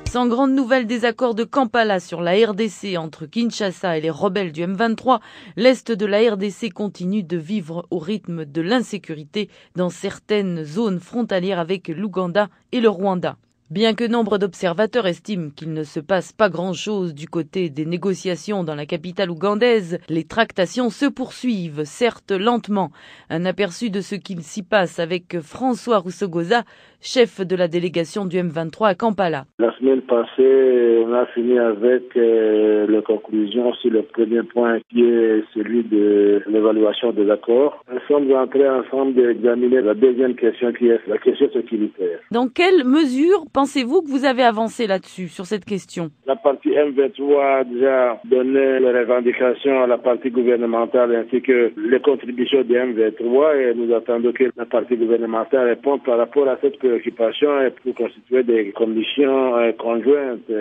Sans grande nouvelle des accords de Kampala sur la RDC entre Kinshasa et les rebelles du M23, l'Est de la RDC continue de vivre au rythme de l'insécurité dans certaines zones frontalières avec l'Ouganda et le Rwanda. Bien que nombre d'observateurs estiment qu'il ne se passe pas grand-chose du côté des négociations dans la capitale ougandaise, les tractations se poursuivent, certes lentement. Un aperçu de ce qu'il s'y passe avec François Roussogoza, chef de la délégation du M23 à Kampala. La semaine passée, on a fini avec les conclusions sur le premier point qui est celui de l'évaluation des accords. Nous sommes entrés ensemble d'examiner la deuxième question qui est la question sécuritaire. Dans quelle mesure pensez-vous que vous avez avancé là-dessus, sur cette question? La partie M23 a déjà donné les revendications à la partie gouvernementale ainsi que les contributions du M23 et nous attendons que la partie gouvernementale réponde par rapport à cette préoccupation et pour constituer des conditions conjointes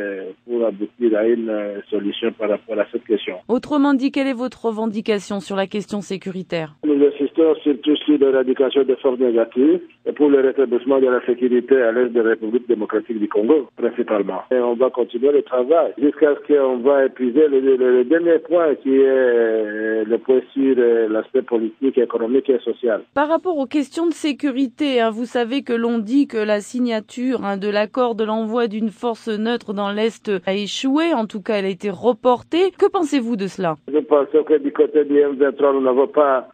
pour aboutir à une solution par rapport à cette question. Autrement dit, quelle est votre revendication sur la question sécuritaire? Nous insistons surtout sur l'éradication des forces négatives et pour le rétablissement de la sécurité à l'est de la République démocratique du Congo, principalement. Et on va continuer le travail jusqu'à ce qu'on va épuiser le dernier point qui est le point sur l'aspect politique, économique et social. Par rapport aux questions de sécurité, vous savez que l'on dit que la signature de l'accord de l'envoi d'une force neutre dans l'Est a échoué, en tout cas elle a été reportée. Que pensez-vous de cela? Je pense que du côté du M23, nous n'avons pas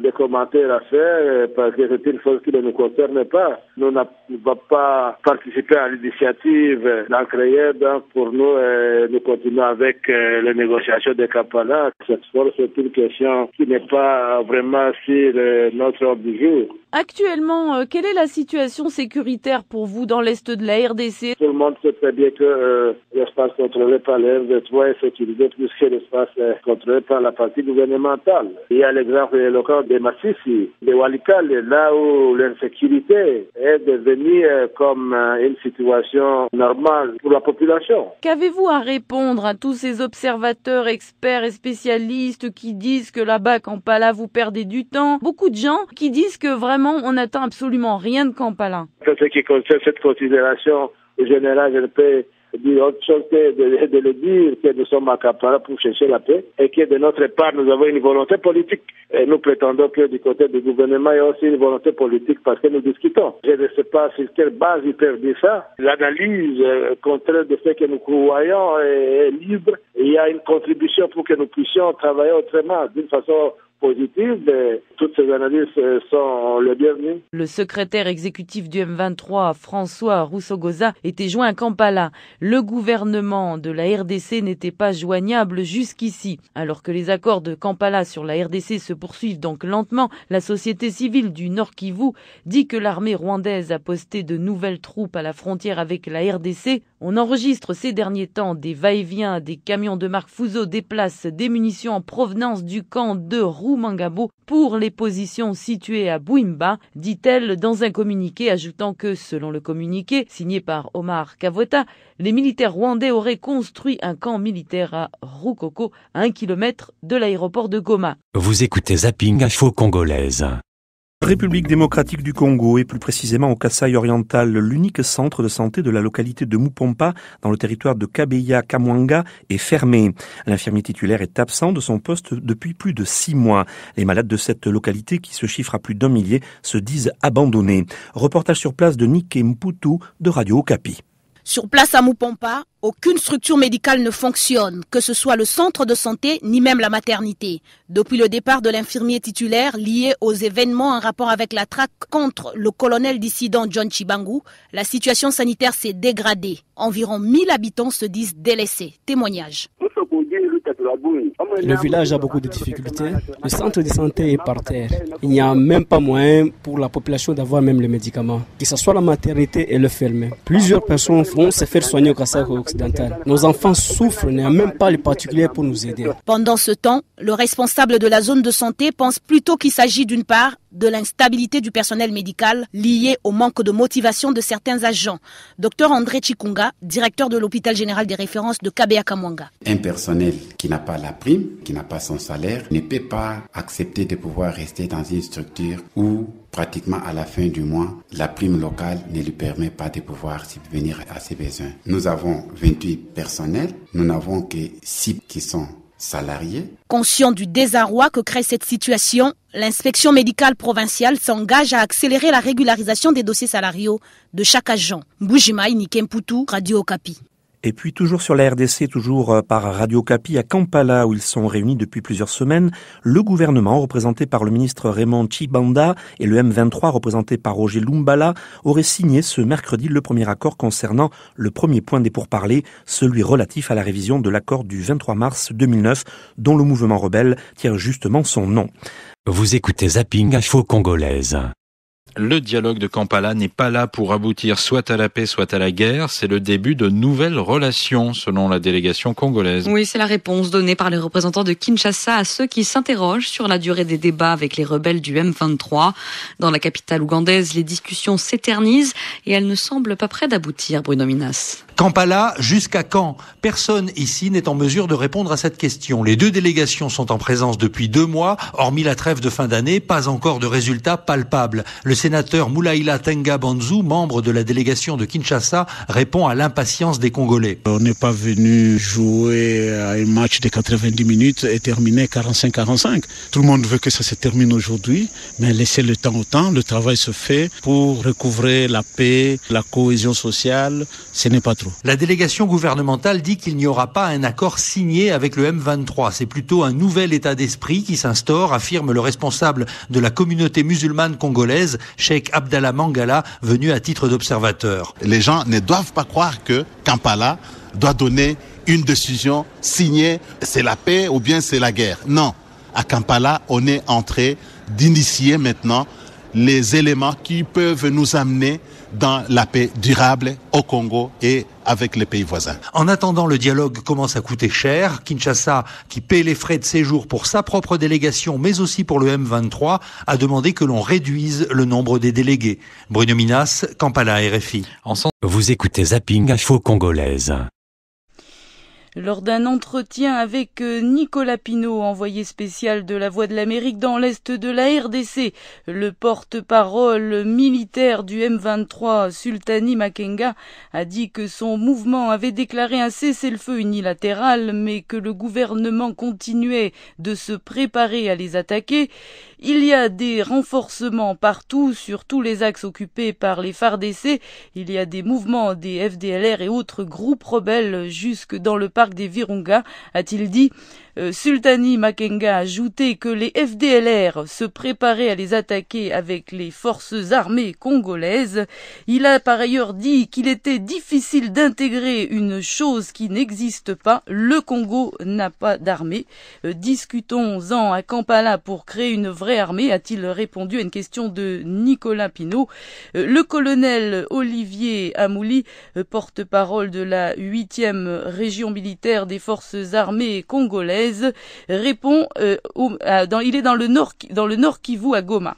de commentaires à faire parce que c'est une chose qui ne nous concerne pas. Nous n'avons pas participé à l'initiative d'en créer, donc pour nous, nous continuons avec les négociations de Kampala. Cette fois, c'est une question qui n'est pas vraiment sur notre ordre du jour. Actuellement, quelle est la situation sécuritaire pour vous dans l'Est de la RDC? Tout le monde sait très bien que l'espace contrôlé par le M23 est sécurisé plus que l'espace contrôlé par la partie gouvernementale. Il y a l'exemple éloquent de Massissi, de Walikale, là où l'insécurité est devenue comme une situation normale pour la population. Qu'avez-vous à répondre à tous ces observateurs, experts et spécialistes qui disent que là-bas, Kampala, vous perdez du temps? Beaucoup de gens qui disent que vraiment on n'attend absolument rien de Kampala. En ce qui concerne cette considération générale, je ne peux dire autre chose que de le dire que nous sommes à Kampala pour chercher la paix et que de notre part nous avons une volonté politique. Et nous prétendons que du côté du gouvernement il y a aussi une volonté politique parce que nous discutons. Je ne sais pas sur quelle base ils peuvent dire ça. L'analyse contraire de ce que nous croyons est libre et il y a une contribution pour que nous puissions travailler autrement d'une façon positive. Toutes ces analyses sont les bienvenues. Le secrétaire exécutif du M23, François Roussogoza, était joint à Kampala. Le gouvernement de la RDC n'était pas joignable jusqu'ici. Alors que les accords de Kampala sur la RDC se poursuivent donc lentement, la société civile du Nord Kivu dit que l'armée rwandaise a posté de nouvelles troupes à la frontière avec la RDC. On enregistre ces derniers temps des va-et-vient, des camions de marque Fuso déplacent des munitions en provenance du camp de Rumangabo pour les positions situées à Bouimba, dit-elle dans un communiqué, ajoutant que, selon le communiqué signé par Omar Kavota, les militaires rwandais auraient construit un camp militaire à Rukoko, à 1 kilomètre de l'aéroport de Goma. Vous écoutez Zapping Info Congolaise. République démocratique du Congo et plus précisément au Kasaï oriental, l'unique centre de santé de la localité de Mupompa dans le territoire de Kabeya-Kamwanga est fermé. L'infirmier titulaire est absent de son poste depuis plus de 6 mois. Les malades de cette localité, qui se chiffrent à plus d'1 millier, se disent abandonnés. Reportage sur place de Nick Mputu de Radio Okapi. Sur place à Mupompa, aucune structure médicale ne fonctionne, que ce soit le centre de santé ni même la maternité. Depuis le départ de l'infirmier titulaire lié aux événements en rapport avec la traque contre le colonel dissident John Chibangu, la situation sanitaire s'est dégradée. Environ 1000 habitants se disent délaissés. Témoignage. Le village a beaucoup de difficultés. Le centre de santé est par terre. Il n'y a même pas moyen pour la population d'avoir même les médicaments. Que ce soit la maternité et le fermé. Plusieurs personnes vont se faire soigner au Kasaï occidental. Nos enfants souffrent, il n'y a même pas les particuliers pour nous aider. Pendant ce temps, le responsable de la zone de santé pense plutôt qu'il s'agit d'une part de l'instabilité du personnel médical liée au manque de motivation de certains agents. Dr André Chikunga, directeur de l'hôpital général des références de Kabeya-Kamwanga. Un personnel qui n'a pas la prime, qui n'a pas son salaire, ne peut pas accepter de pouvoir rester dans une structure où pratiquement à la fin du mois, la prime locale ne lui permet pas de pouvoir subvenir à ses besoins. Nous avons 28 personnels, nous n'avons que 6 qui sont salariés. Conscient du désarroi que crée cette situation, l'inspection médicale provinciale s'engage à accélérer la régularisation des dossiers salariaux de chaque agent. Mboujimaï Nikemputu, Radio Okapi. Et puis toujours sur la RDC, toujours par Radio Okapi à Kampala où ils sont réunis depuis plusieurs semaines, le gouvernement représenté par le ministre Raymond Tshibanda et le M23 représenté par Roger Lumbala auraient signé ce mercredi le premier accord concernant le premier point des pourparlers, celui relatif à la révision de l'accord du 23 mars 2009 dont le mouvement rebelle tire justement son nom. Vous écoutez Zapping Info Congolaise. Le dialogue de Kampala n'est pas là pour aboutir soit à la paix, soit à la guerre. C'est le début de nouvelles relations, selon la délégation congolaise. Oui, c'est la réponse donnée par les représentants de Kinshasa à ceux qui s'interrogent sur la durée des débats avec les rebelles du M23. Dans la capitale ougandaise, les discussions s'éternisent et elles ne semblent pas près d'aboutir, Bruno Minas. Kampala, jusqu'à quand ? Personne ici n'est en mesure de répondre à cette question. Les deux délégations sont en présence depuis 2 mois. Hormis la trêve de fin d'année, pas encore de résultats palpables. Le sénateur Moulaïla Tenga Banzou, membre de la délégation de Kinshasa, répond à l'impatience des Congolais. On n'est pas venu jouer à un match de 90 minutes et terminer 45-45. Tout le monde veut que ça se termine aujourd'hui, mais laissez le temps au temps. Le travail se fait pour recouvrer la paix, la cohésion sociale. Ce n'est pas trop. La délégation gouvernementale dit qu'il n'y aura pas un accord signé avec le M23. C'est plutôt un nouvel état d'esprit qui s'instaure, affirme le responsable de la communauté musulmane congolaise, Cheikh Abdallah Mangala, venu à titre d'observateur. Les gens ne doivent pas croire que Kampala doit donner une décision signée, c'est la paix ou bien c'est la guerre. Non, à Kampala, on est en train d'initier maintenant les éléments qui peuvent nous amener dans la paix durable au Congo et avec les pays voisins. En attendant, le dialogue commence à coûter cher. Kinshasa, qui paie les frais de séjour pour sa propre délégation, mais aussi pour le M23, a demandé que l'on réduise le nombre des délégués. Bruno Minas, Kampala, RFI. Vous écoutez Zapping Info Congolaise. Lors d'un entretien avec Nicolas Pinault, envoyé spécial de la Voix de l'Amérique dans l'Est de la RDC, le porte-parole militaire du M23, Sultani Makenga, a dit que son mouvement avait déclaré un cessez-le-feu unilatéral, mais que le gouvernement continuait de se préparer à les attaquer. Il y a des renforcements partout, sur tous les axes occupés par les FARDC. Il y a des mouvements des FDLR et autres groupes rebelles jusque dans le parc des Virunga, a-t-il dit. Sultani Makenga a ajouté que les FDLR se préparaient à les attaquer avec les forces armées congolaises. Il a par ailleurs dit qu'il était difficile d'intégrer une chose qui n'existe pas. Le Congo n'a pas d'armée. Discutons-en à Kampala pour créer une vraie armée, a-t-il répondu à une question de Nicolas Pinault. Le colonel Olivier Amouli, porte-parole de la 8e région militaire des forces armées congolaises, répond, il est dans le nord Kivu à Goma.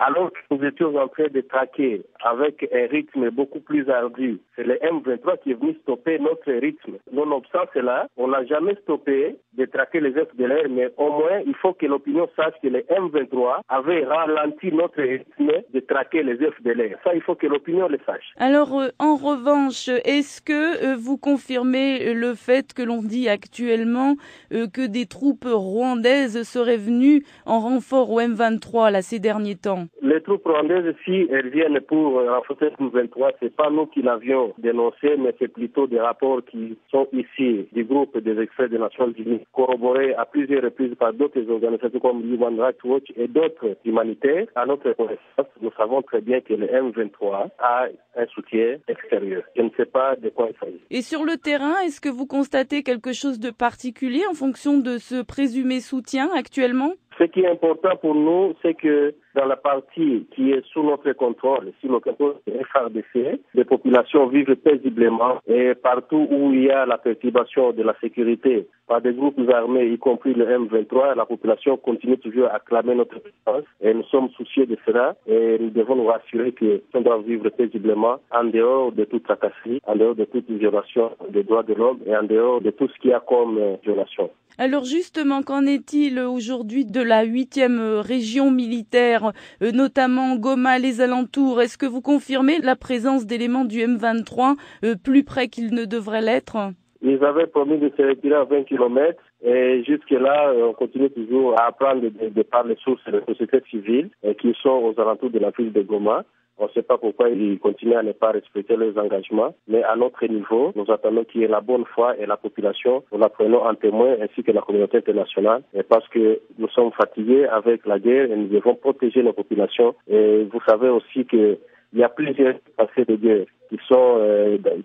Alors que nous étions en train de traquer avec un rythme beaucoup plus ardu, c'est le M23 qui est venu stopper notre rythme. Nonobstant cela, on n'a jamais stoppé de traquer les FDLR, mais au moins il faut que l'opinion sache que le M23 avait ralenti notre rythme de traquer les FDLR. Ça, il faut que l'opinion le sache. Alors, en revanche, est-ce que vous confirmez le fait que l'on dit actuellement que des troupes rwandaises seraient venues en renfort au M23 ces derniers temps? Les troupes rwandaises, si elles viennent pour renforcer le M23, c'est pas nous qui l'avions dénoncé, mais c'est plutôt des rapports qui sont ici du groupe des experts des Nations Unies, corroborés à plusieurs reprises par d'autres organisations comme Human Rights Watch et d'autres humanitaires. À notre connaissance, nous savons très bien que le M23 a un soutien extérieur. Je ne sais pas de quoi il s'agit. Et sur le terrain, est-ce que vous constatez quelque chose de particulier en fonction de ce présumé soutien actuellement? Ce qui est important pour nous, c'est que dans la partie qui est sous notre contrôle, sous le contrôle des FARDC, les populations vivent paisiblement et partout où il y a la perturbation de la sécurité par des groupes armés, y compris le M23, la population continue toujours à clamer notre présence et nous sommes soucieux de cela et nous devons nous rassurer qu'on doit vivre paisiblement en dehors de toute tracasserie, en dehors de toute violation des droits de l'homme et en dehors de tout ce qu'il y a comme violation. Alors justement, qu'en est-il aujourd'hui de la 8e région militaire vers notamment Goma, les alentours. Est-ce que vous confirmez la présence d'éléments du M23 plus près qu'ils ne devraient l'être? Ils avaient promis de se retirer à 20 km et jusque-là, on continue toujours à apprendre par les sources de la société civile qui sont aux alentours de la ville de Goma. On ne sait pas pourquoi ils continuent à ne pas respecter leurs engagements, mais à notre niveau, nous attendons qu'il y ait la bonne foi et la population, nous la prenons en témoin ainsi que la communauté internationale, parce que nous sommes fatigués avec la guerre et nous devons protéger nos populations. Et vous savez aussi qu'il y a plusieurs passés de guerre qui sont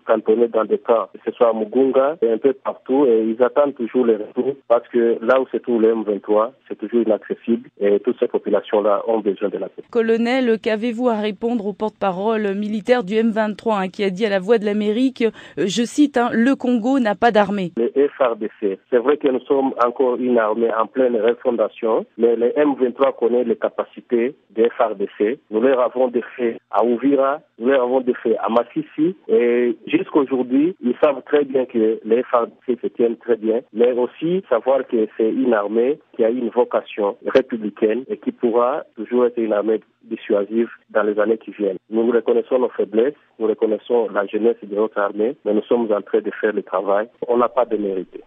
cantonnés dans des camps, que ce soit à Mugunga et un peu partout, et ils attendent toujours les retours parce que là où se trouve le M23, c'est toujours inaccessible et toutes ces populations-là ont besoin de la paix. Colonel, qu'avez-vous à répondre au porte-parole militaire du M23 qui a dit à La Voix de l'Amérique, je cite, le Congo n'a pas d'armée. Le FARDC, c'est vrai que nous sommes encore une armée en pleine refondation, mais le M23 connaît les capacités des FARDC. Nous leur avons des faits à Ouvira, nous leur avons des faits à Massi. Ici, et jusqu'aujourd'hui, ils savent très bien que les FARDC se tiennent très bien, mais aussi savoir que c'est une armée qui a une vocation républicaine et qui pourra toujours être une armée dissuasive dans les années qui viennent. Nous reconnaissons nos faiblesses, nous reconnaissons la jeunesse de notre armée, mais nous sommes en train de faire le travail. On n'a pas de mérite.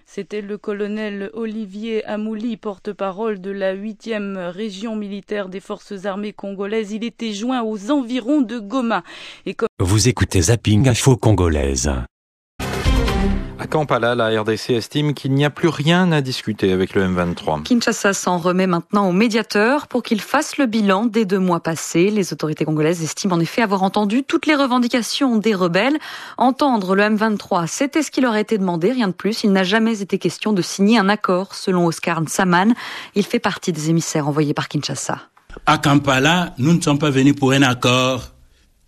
C'était le colonel Olivier Amouli, porte-parole de la 8e région militaire des forces armées congolaises. Il était joint aux environs de Goma. Vous écoutez Zapping Info Congolaise. À Kampala, la RDC estime qu'il n'y a plus rien à discuter avec le M23. Kinshasa s'en remet maintenant au médiateur pour qu'il fasse le bilan des 2 mois passés. Les autorités congolaises estiment en effet avoir entendu toutes les revendications des rebelles. Entendre le M23, c'était ce qui leur a été demandé, rien de plus. Il n'a jamais été question de signer un accord, selon Oscar Nsaman. Il fait partie des émissaires envoyés par Kinshasa. À Kampala, nous ne sommes pas venus pour un accord.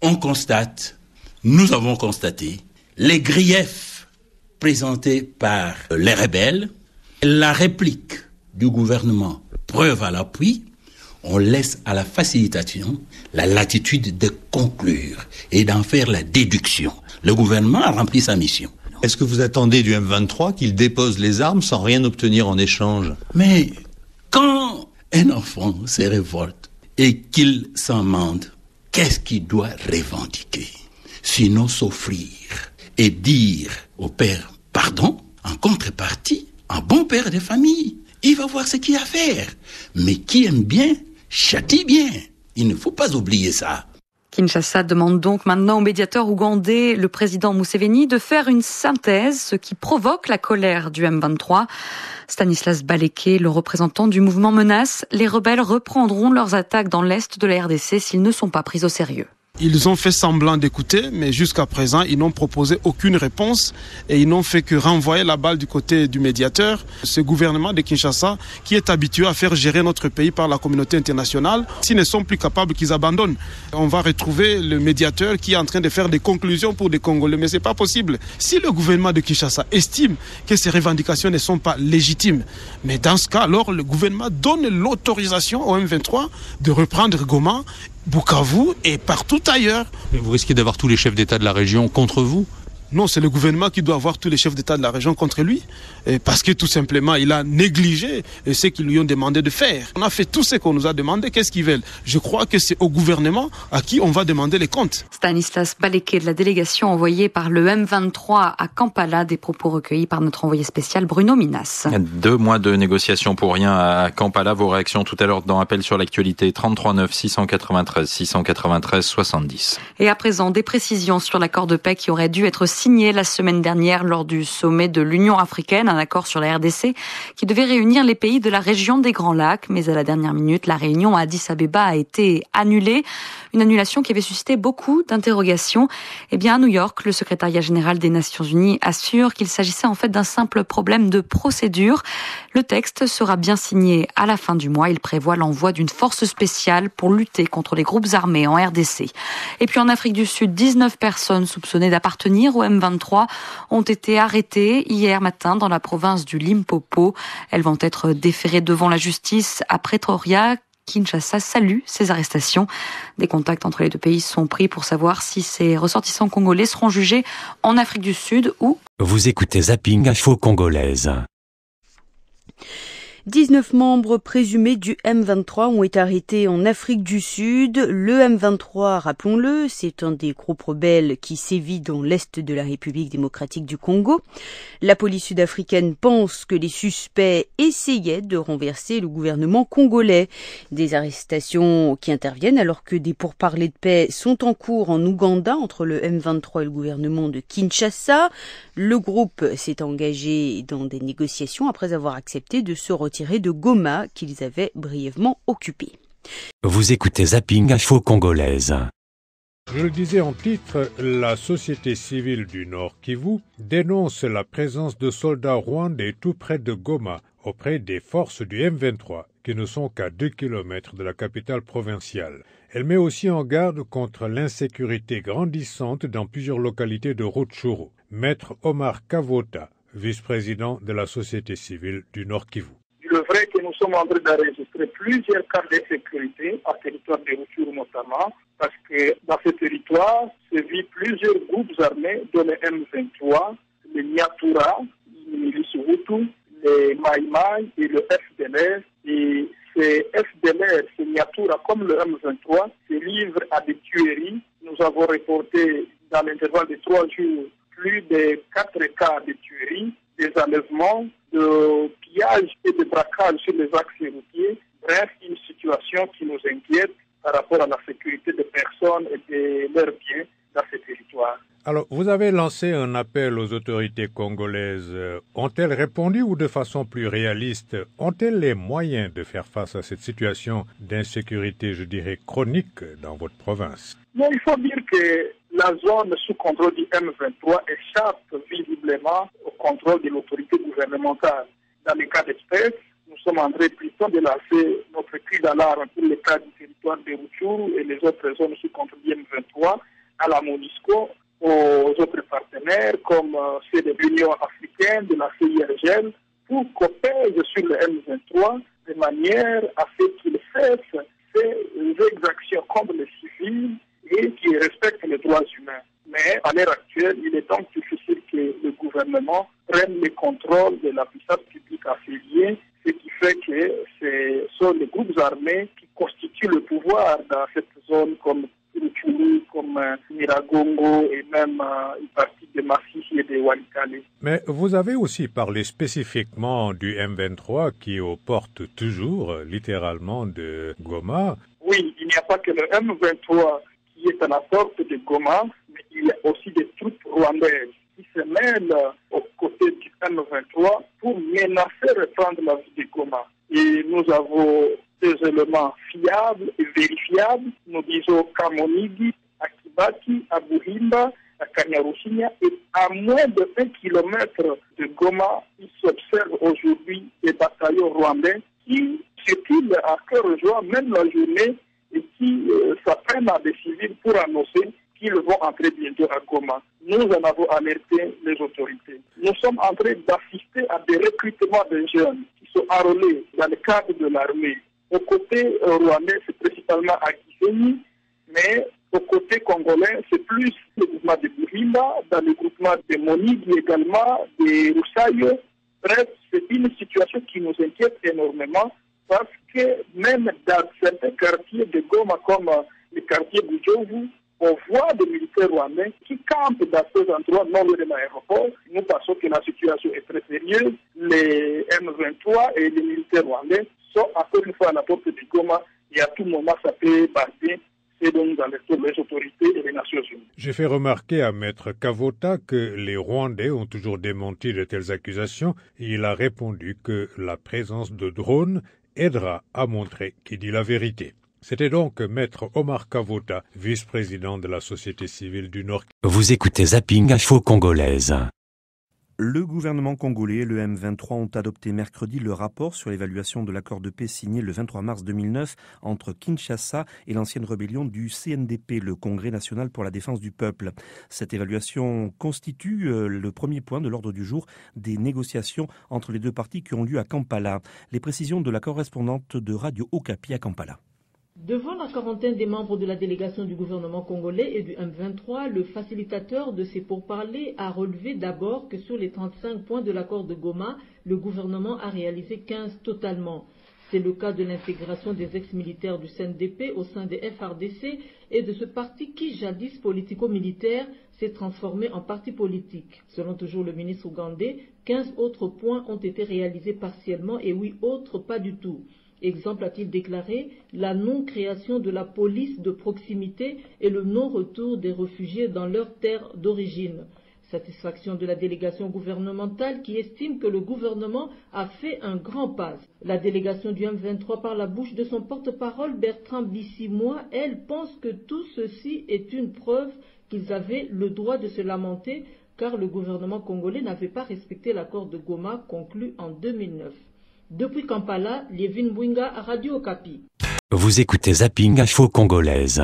On constate, nous avons constaté, les griefs présentés par les rebelles, la réplique du gouvernement, preuve à l'appui, on laisse à la facilitation la latitude de conclure et d'en faire la déduction. Le gouvernement a rempli sa mission. Est-ce que vous attendez du M23 qu'il dépose les armes sans rien obtenir en échange? Mais quand un enfant se révolte et qu'il s'en mande, qu'est-ce qu'il doit revendiquer? Sinon s'offrir et dire au père pardon, en contrepartie, un bon père de famille, il va voir ce qu'il y a à faire. Mais qui aime bien, châtie bien. Il ne faut pas oublier ça. Kinshasa demande donc maintenant au médiateur ougandais, le président Museveni, de faire une synthèse, ce qui provoque la colère du M23. Stanislas Baleke, le représentant du mouvement Menace, les rebelles reprendront leurs attaques dans l'est de la RDC s'ils ne sont pas pris au sérieux. Ils ont fait semblant d'écouter, mais jusqu'à présent, ils n'ont proposé aucune réponse et ils n'ont fait que renvoyer la balle du côté du médiateur. Ce gouvernement de Kinshasa, qui est habitué à faire gérer notre pays par la communauté internationale, s'ils ne sont plus capables, qu'ils abandonnent. On va retrouver le médiateur qui est en train de faire des conclusions pour des Congolais, mais c'est pas possible. Si le gouvernement de Kinshasa estime que ces revendications ne sont pas légitimes, mais dans ce cas, alors le gouvernement donne l'autorisation au M23 de reprendre Goma, Bukavu et partout ailleurs. Mais vous risquez d'avoir tous les chefs d'État de la région contre vous? Non, c'est le gouvernement qui doit avoir tous les chefs d'État de la région contre lui, parce que tout simplement, il a négligé ce qu'ils lui ont demandé de faire. On a fait tout ce qu'on nous a demandé, qu'est-ce qu'ils veulent? Je crois que c'est au gouvernement à qui on va demander les comptes. Stanislas Baleke de la délégation envoyée par le M23 à Kampala, des propos recueillis par notre envoyé spécial Bruno Minas. 2 mois de négociations pour rien à Kampala. Vos réactions tout à l'heure dans Appel sur l'actualité, 33 9 693 693 70. Et à présent, des précisions sur l'accord de paix qui aurait dû être signé la semaine dernière lors du sommet de l'Union africaine, un accord sur la RDC qui devait réunir les pays de la région des Grands Lacs. Mais à la dernière minute, la réunion à Addis Abeba a été annulée. Une annulation qui avait suscité beaucoup d'interrogations. Eh bien, à New York, le secrétariat général des Nations Unies assure qu'il s'agissait en fait d'un simple problème de procédure. Le texte sera bien signé à la fin du mois. Il prévoit l'envoi d'une force spéciale pour lutter contre les groupes armés en RDC. Et puis en Afrique du Sud, 19 personnes soupçonnées d'appartenir au M23 ont été arrêtées hier matin dans la province du Limpopo. Elles vont être déférées devant la justice à Pretoria. Kinshasa salue ces arrestations. Des contacts entre les deux pays sont pris pour savoir si ces ressortissants congolais seront jugés en Afrique du Sud ou... Vous écoutez Zapping Info Congolaise. 19 membres présumés du M23 ont été arrêtés en Afrique du Sud. Le M23, rappelons-le, c'est un des groupes rebelles qui sévit dans l'est de la République démocratique du Congo. La police sud-africaine pense que les suspects essayaient de renverser le gouvernement congolais. Des arrestations qui interviennent alors que des pourparlers de paix sont en cours en Ouganda entre le M23 et le gouvernement de Kinshasa. Le groupe s'est engagé dans des négociations après avoir accepté de se retirer de Goma qu'ils avaient brièvement occupé. Vous écoutez Zapping Info Congolaise. Je le disais en titre, la société civile du Nord Kivu dénonce la présence de soldats rwandais tout près de Goma auprès des forces du M23 qui ne sont qu'à 2 km de la capitale provinciale. Elle met aussi en garde contre l'insécurité grandissante dans plusieurs localités de Rutshuru. Maître Omar Kavota, vice-président de la société civile du Nord Kivu. Il est vrai que nous sommes en train d'enregistrer plusieurs cas d'insécurité en territoire de Rutshuru notamment, parce que dans ce territoire se vivent plusieurs groupes armés, dont le M23, le Nyatura, le milice Hutu, le Maïmaï et le FDLR. Et ces FDLR, ces Nyatura, comme le M23, se livrent à des tueries. Nous avons reporté dans l'intervalle de 3 jours plus de 4 cas de tueries, des enlèvements, de pillage et de braquage sur les axes routiers. Bref, une situation qui nous inquiète par rapport à la sécurité des personnes et de leurs biens dans ces territoires. Alors, vous avez lancé un appel aux autorités congolaises. Ont-elles répondu ou de façon plus réaliste, ont-elles les moyens de faire face à cette situation d'insécurité, je dirais, chronique dans votre province? Non, il faut dire que la zone sous contrôle du M23 échappe visiblement au contrôle de l'autorité gouvernementale. Dans les cas d'espèce, nous sommes en train plutôt de lancer notre cri d'alarme pour le cas du territoire de Rutshuru et les autres zones sous contrôle du M23 à la MONUSCO, aux autres partenaires comme ceux de l'Union africaine, de la CIRGL, pour qu'on pèse sur le M23 de manière à ce qu'il cesse ces exactions contre les civils et qui respectent les droits humains. Mais à l'heure actuelle, il est donc difficile que le gouvernement prenne le contrôle de la puissance publique affiliée, ce qui fait que ce sont les groupes armés qui constituent le pouvoir dans cette zone comme Rutshuru, comme Nyiragongo et même une partie de Masisi et de Walikale. Mais vous avez aussi parlé spécifiquement du M23 qui est aux portes toujours, littéralement, de Goma. Oui, il n'y a pas que le M23 qui est à la porte de Goma, mais il y a aussi des troupes rwandaises qui se mêlent aux côtés du M23 pour menacer reprendre la ville de Goma. Et nous avons des éléments fiables et vérifiables. Nous disons qu'à Monigi, à Kibati, à Buhimba, à Kanyaruchinya, et à moins de 1 kilomètre de Goma, il s'observe aujourd'hui des bataillons rwandais qui circulent à cœur joie, même la journée, et qui s'apprennent à des civils pour annoncer qu'ils vont entrer bientôt à Goma. Nous en avons alerté les autorités. Nous sommes en train d'assister à des recrutements de jeunes qui sont enrôlés dans le cadre de l'armée. Au côté rwandais, c'est principalement à Gisenyi, mais au côté congolais, c'est plus le groupement de Buhimba, dans le groupement de Monigi également, de Rusayo. Bref, c'est une situation qui nous inquiète énormément parce que même dans certains quartiers de Goma, comme le quartier Bujovu, on voit des militaires rwandais qui campent dans ces endroits non loin de l'aéroport. Nous pensons que la situation est très sérieuse. Les M23 et les militaires rwandais sont encore une fois à la porte de Goma et à tout moment ça peut partir. C'est donc dans les autorités et les Nations Unies. J'ai fait remarquer à Maître Kavota que les Rwandais ont toujours démenti de telles accusations et il a répondu que la présence de drones aidera à montrer qui dit la vérité. C'était donc Maître Omar Kavota, vice-président de la société civile du Nord. Vous écoutez Zapping Info Congolaise. Le gouvernement congolais et le M23 ont adopté mercredi le rapport sur l'évaluation de l'accord de paix signé le 23 mars 2009 entre Kinshasa et l'ancienne rébellion du CNDP, le Congrès national pour la défense du peuple. Cette évaluation constitue le premier point de l'ordre du jour des négociations entre les deux parties qui ont lieu à Kampala. Les précisions de la correspondante de Radio Okapi à Kampala. Devant la quarantaine des membres de la délégation du gouvernement congolais et du M23, le facilitateur de ces pourparlers a relevé d'abord que sur les 35 points de l'accord de Goma, le gouvernement a réalisé 15 totalement. C'est le cas de l'intégration des ex-militaires du CNDP au sein des FRDC et de ce parti qui, jadis politico-militaire, s'est transformé en parti politique. Selon toujours le ministre ougandais, 15 autres points ont été réalisés partiellement et 8 autres pas du tout. Exemple, a-t-il déclaré, la non-création de la police de proximité et le non-retour des réfugiés dans leur terre d'origine. Satisfaction de la délégation gouvernementale qui estime que le gouvernement a fait un grand pas. La délégation du M23 par la bouche de son porte-parole Bertrand Bissimois, elle pense que tout ceci est une preuve qu'ils avaient le droit de se lamenter car le gouvernement congolais n'avait pas respecté l'accord de Goma conclu en 2009. Depuis Kampala, Lievin Bwinga, Radio Okapi. Vous écoutez Zapping Info Congolaise.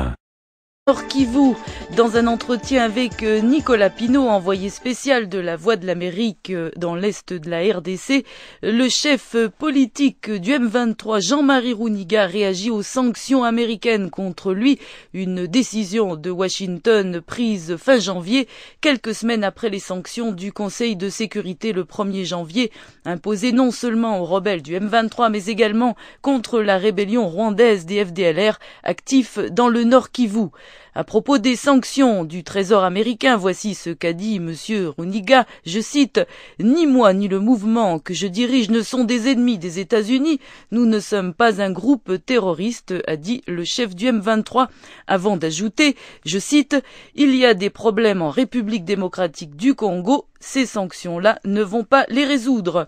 Nord Kivu, dans un entretien avec Nicolas Pinault, envoyé spécial de la Voix de l'Amérique dans l'est de la RDC, le chef politique du M23, Jean-Marie Runiga, réagit aux sanctions américaines contre lui, une décision de Washington prise fin janvier, quelques semaines après les sanctions du Conseil de sécurité le 1er janvier, imposées non seulement aux rebelles du M23, mais également contre la rébellion rwandaise des FDLR, actifs dans le Nord Kivu. À propos des sanctions du Trésor américain, voici ce qu'a dit monsieur Runiga, je cite, « Ni moi ni le mouvement que je dirige ne sont des ennemis des États-Unis, nous ne sommes pas un groupe terroriste », a dit le chef du M23, avant d'ajouter, je cite, « Il y a des problèmes en République démocratique du Congo, ces sanctions-là ne vont pas les résoudre ».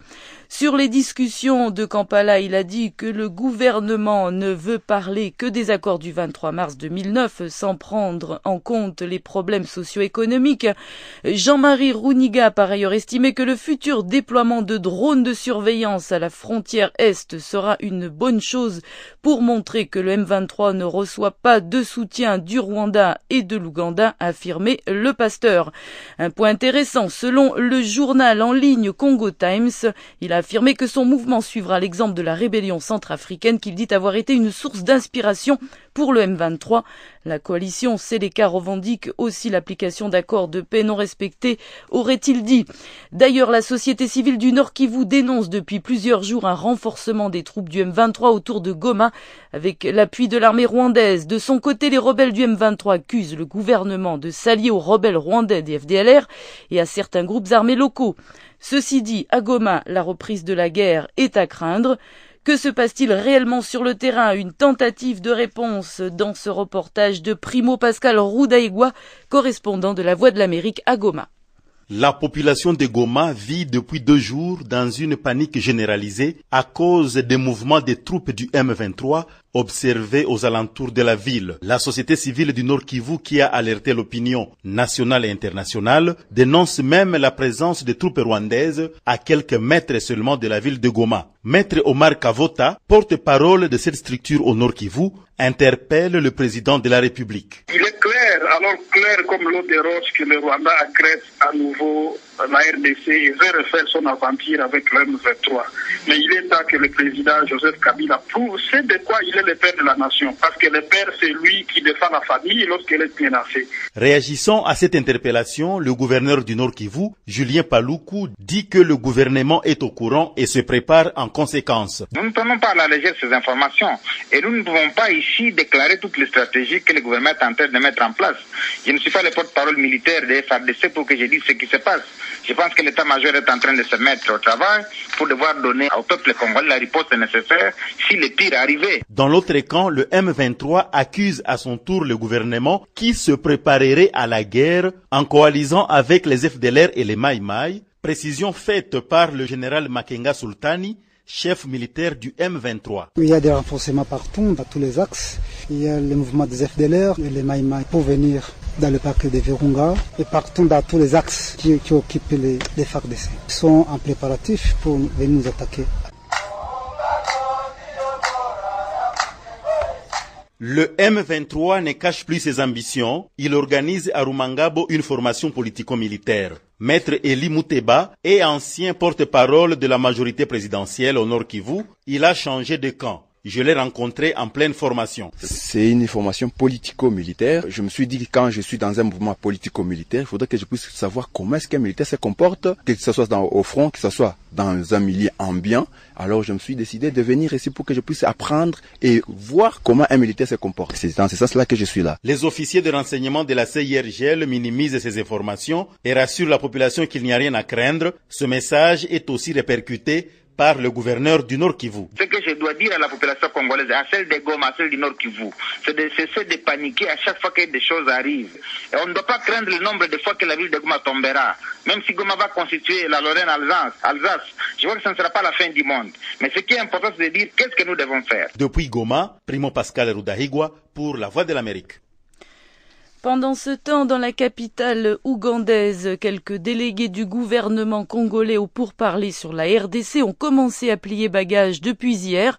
Sur les discussions de Kampala, il a dit que le gouvernement ne veut parler que des accords du 23 mars 2009 sans prendre en compte les problèmes socio-économiques. Jean-Marie Runiga a par ailleurs estimé que le futur déploiement de drones de surveillance à la frontière Est sera une bonne chose pour montrer que le M23 ne reçoit pas de soutien du Rwanda et de l'Ouganda, a affirmé le pasteur. Un point intéressant, selon le journal en ligne Congo Times, il a affirmé que son mouvement suivra l'exemple de la rébellion centrafricaine qu'il dit avoir été une source d'inspiration pour le M23. La coalition Seleka revendique aussi l'application d'accords de paix non respectés, aurait-il dit. D'ailleurs, la société civile du Nord Kivu dénonce depuis plusieurs jours un renforcement des troupes du M23 autour de Goma avec l'appui de l'armée rwandaise. De son côté, les rebelles du M23 accusent le gouvernement de s'allier aux rebelles rwandais des FDLR et à certains groupes armés locaux. Ceci dit, à Goma, la reprise de la guerre est à craindre. Que se passe-t-il réellement sur le terrain? Une tentative de réponse dans ce reportage de Primo Pascal Roudaïgua, correspondant de la Voix de l'Amérique à Goma. La population de Goma vit depuis 2 jours dans une panique généralisée à cause des mouvements des troupes du M23 observés aux alentours de la ville. La société civile du Nord Kivu, qui a alerté l'opinion nationale et internationale, dénonce même la présence de troupes rwandaises à quelques mètres seulement de la ville de Goma. Maître Omar Kavota, porte-parole de cette structure au Nord Kivu, interpelle le président de la République. Il est clair, alors clair comme l'eau des roches, que le Rwanda agresse à nouveau la RDC et veut refaire son aventure avec le M23. Mais il est temps que le président Joseph Kabila prouve c'est de quoi il est le père de la nation. Parce que le père, c'est lui qui défend la famille lorsqu'elle est menacée. Réagissant à cette interpellation, le gouverneur du Nord Kivu, Julien Paluku, dit que le gouvernement est au courant et se prépare en conséquence. Nous ne prenons pas à la légère ces informations et nous ne pouvons pas ici déclarer toutes les stratégies que le gouvernement est en train de mettre en place. Je ne suis pas le porte-parole militaire des FARDC pour que je dise ce qui se passe. Je pense que l'état-major est en train de se mettre au travail pour devoir donner au peuple congolais la riposte nécessaire si le pire arrivait. Dans l'autre camp, le M23 accuse à son tour le gouvernement qui se préparerait à la guerre en coalisant avec les FDLR et les Mai Mai. Précision faite par le général Makenga Sultani, chef militaire du M23. Il y a des renforcements partout, dans tous les axes. Il y a le mouvement des FDLR et les Mai Mai pour venir dans le parc de Virunga et partout dans tous les axes qui occupent les FARDC. Ils sont en préparatif pour venir nous attaquer. Le M23 ne cache plus ses ambitions. Il organise à Rumangabo une formation politico-militaire. Maître Eli Mouteba est ancien porte-parole de la majorité présidentielle au Nord Kivu. Il a changé de camp. Je l'ai rencontré en pleine formation. C'est une formation politico-militaire. Je me suis dit que quand je suis dans un mouvement politico-militaire, il faudrait que je puisse savoir comment est-ce qu'un militaire se comporte, que ce soit au front, que ce soit dans un milieu ambiant. Alors je me suis décidé de venir ici pour que je puisse apprendre et voir comment un militaire se comporte. C'est dans ce sens-là que je suis là. Les officiers de renseignement de la CIRGL minimisent ces informations et rassurent la population qu'il n'y a rien à craindre. Ce message est aussi répercuté par le gouverneur du Nord Kivu. Ce que je dois dire à la population congolaise, à celle de Goma, à celle du Nord Kivu, c'est de cesser de paniquer à chaque fois que des choses arrivent. Et on ne doit pas craindre le nombre de fois que la ville de Goma tombera. Même si Goma va constituer la Lorraine-Alsace, je vois que ce ne sera pas la fin du monde. Mais ce qui est important, c'est de dire qu'est-ce que nous devons faire. Depuis Goma, Primo Pascal Rudahigwa pour La Voix de l'Amérique. Pendant ce temps, dans la capitale ougandaise, quelques délégués du gouvernement congolais aux pourparlers sur la RDC ont commencé à plier bagages depuis hier.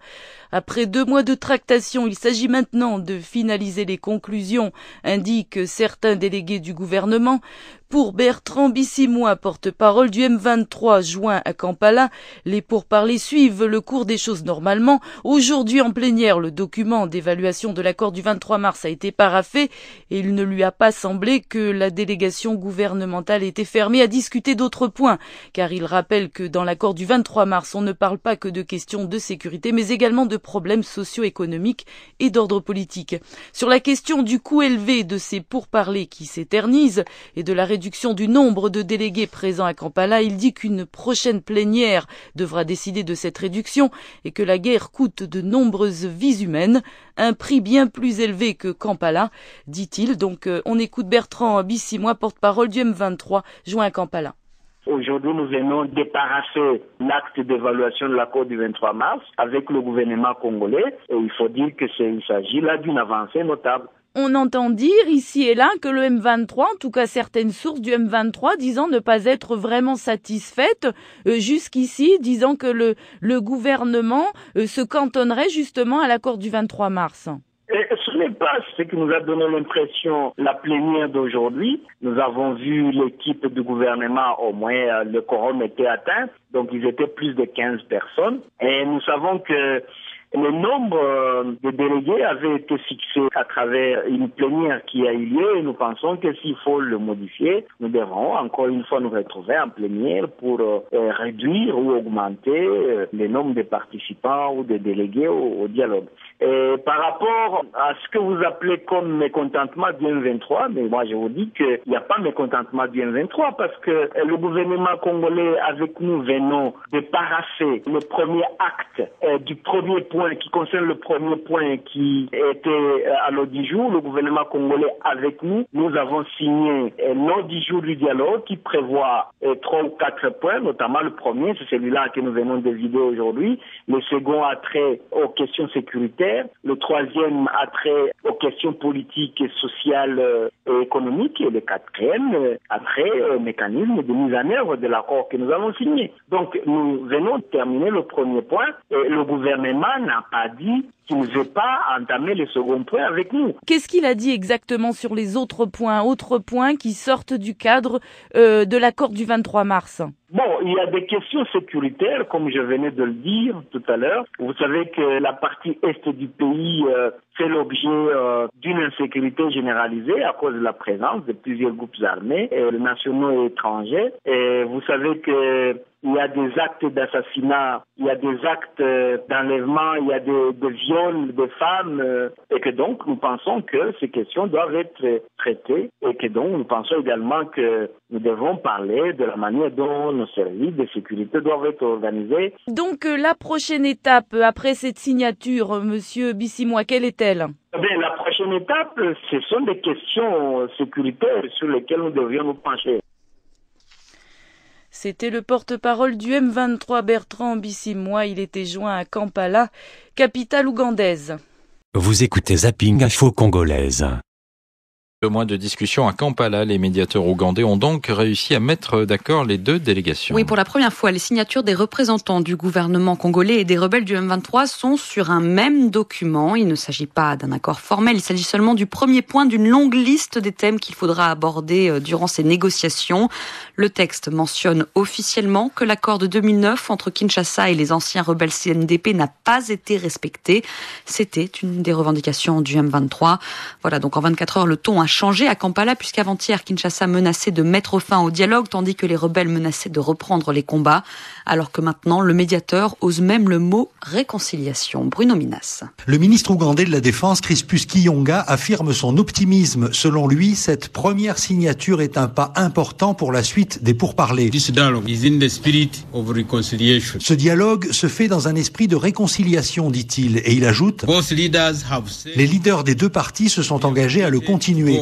Après 2 mois de tractation, il s'agit maintenant de finaliser les conclusions, indiquent certains délégués du gouvernement. Pour Bertrand Bissimois, porte-parole du M23 joint à Kampala, les pourparlers suivent le cours des choses normalement. Aujourd'hui, en plénière, le document d'évaluation de l'accord du 23 mars a été paraphé et il ne lui a pas semblé que la délégation gouvernementale était fermée à discuter d'autres points, car il rappelle que dans l'accord du 23 mars, on ne parle pas que de questions de sécurité, mais également de problèmes socio-économiques et d'ordre politique. Sur la question du coût élevé de ces pourparlers qui s'éternisent et de la réduction du nombre de délégués présents à Kampala, il dit qu'une prochaine plénière devra décider de cette réduction et que la guerre coûte de nombreuses vies humaines, un prix bien plus élevé que Kampala, dit-il. Donc on écoute Bertrand Bissimois, porte-parole du M23, joint à Kampala. Aujourd'hui, nous venons débarrasser l'acte d'évaluation de l'accord du 23 mars avec le gouvernement congolais et il faut dire qu'il s'agit là d'une avancée notable. On entend dire ici et là que le M23, en tout cas certaines sources du M23, disant ne pas être vraiment satisfaites jusqu'ici, disant que le gouvernement se cantonnerait justement à l'accord du 23 mars. Et ce n'est pas ce qui nous a donné l'impression la plénière d'aujourd'hui. Nous avons vu l'équipe du gouvernement, au moins le quorum était atteint, donc ils étaient plus de 15 personnes. Et nous savons que le nombre de délégués avait été fixé à travers une plénière qui a eu lieu et nous pensons que s'il faut le modifier, nous devrons encore une fois nous retrouver en plénière pour réduire ou augmenter le nombre de participants ou de délégués au dialogue. Et par rapport à ce que vous appelez comme mécontentement du M23, mais moi je vous dis qu'il n'y a pas mécontentement du M23 parce que le gouvernement congolais avec nous venons de paraffer le premier acte du premier point qui concerne le premier point qui était à l'ordre du jour. Le gouvernement congolais avec nous, nous avons signé l'ordre du jour du dialogue qui prévoit 3 ou 4 points, notamment le premier, c'est celui-là que nous venons de vider aujourd'hui. Le second a trait aux questions sécuritaires. Le troisième a trait aux questions politiques, sociales et économiques. Et le quatrième a trait au mécanisme de mise en œuvre de l'accord que nous avons signé. Donc nous venons de terminer le premier point et le gouvernement n'a pas dit qu'il ne veut pas entamer le second point avec nous. Qu'est-ce qu'il a dit exactement sur les autres points qui sortent du cadre de l'accord du 23 mars ? Bon, il y a des questions sécuritaires, comme je venais de le dire tout à l'heure. Vous savez que la partie est du pays fait l'objet d'une insécurité généralisée à cause de la présence de plusieurs groupes armés, nationaux et étrangers. Et vous savez que il y a des actes d'assassinat, il y a des actes d'enlèvement, il y a des viols de femmes, et que donc nous pensons que ces questions doivent être traitées, et que donc nous pensons également que nous devons parler de la manière dont nos services de sécurité doivent être organisés. Donc la prochaine étape après cette signature, Monsieur Bissimois, quelle est-elle ? Bien, la prochaine étape, ce sont des questions sécuritaires sur lesquelles nous devions nous pencher. C'était le porte-parole du M23 Bertrand Bissimois. Il était joint à Kampala, capitale ougandaise. Vous écoutez Zapping Info Congolaise. 2 mois de discussion à Kampala, les médiateurs ougandais ont donc réussi à mettre d'accord les 2 délégations. Oui, pour la première fois, les signatures des représentants du gouvernement congolais et des rebelles du M23 sont sur un même document. Il ne s'agit pas d'un accord formel, il s'agit seulement du premier point d'une longue liste des thèmes qu'il faudra aborder durant ces négociations. Le texte mentionne officiellement que l'accord de 2009 entre Kinshasa et les anciens rebelles CNDP n'a pas été respecté. C'était une des revendications du M23. Voilà, donc en 24 heures, le ton a changé à Kampala, puisqu'avant-hier, Kinshasa menaçait de mettre fin au dialogue, tandis que les rebelles menaçaient de reprendre les combats, alors que maintenant, le médiateur ose même le mot réconciliation. Bruno Minas. Le ministre ougandais de la Défense, Crispus Kiyonga, affirme son optimisme. Selon lui, cette première signature est un pas important pour la suite des pourparlers. Ce dialogue se fait dans un esprit de réconciliation, dit-il, et il ajoute: les leaders des 2 parties se sont engagés à le continuer.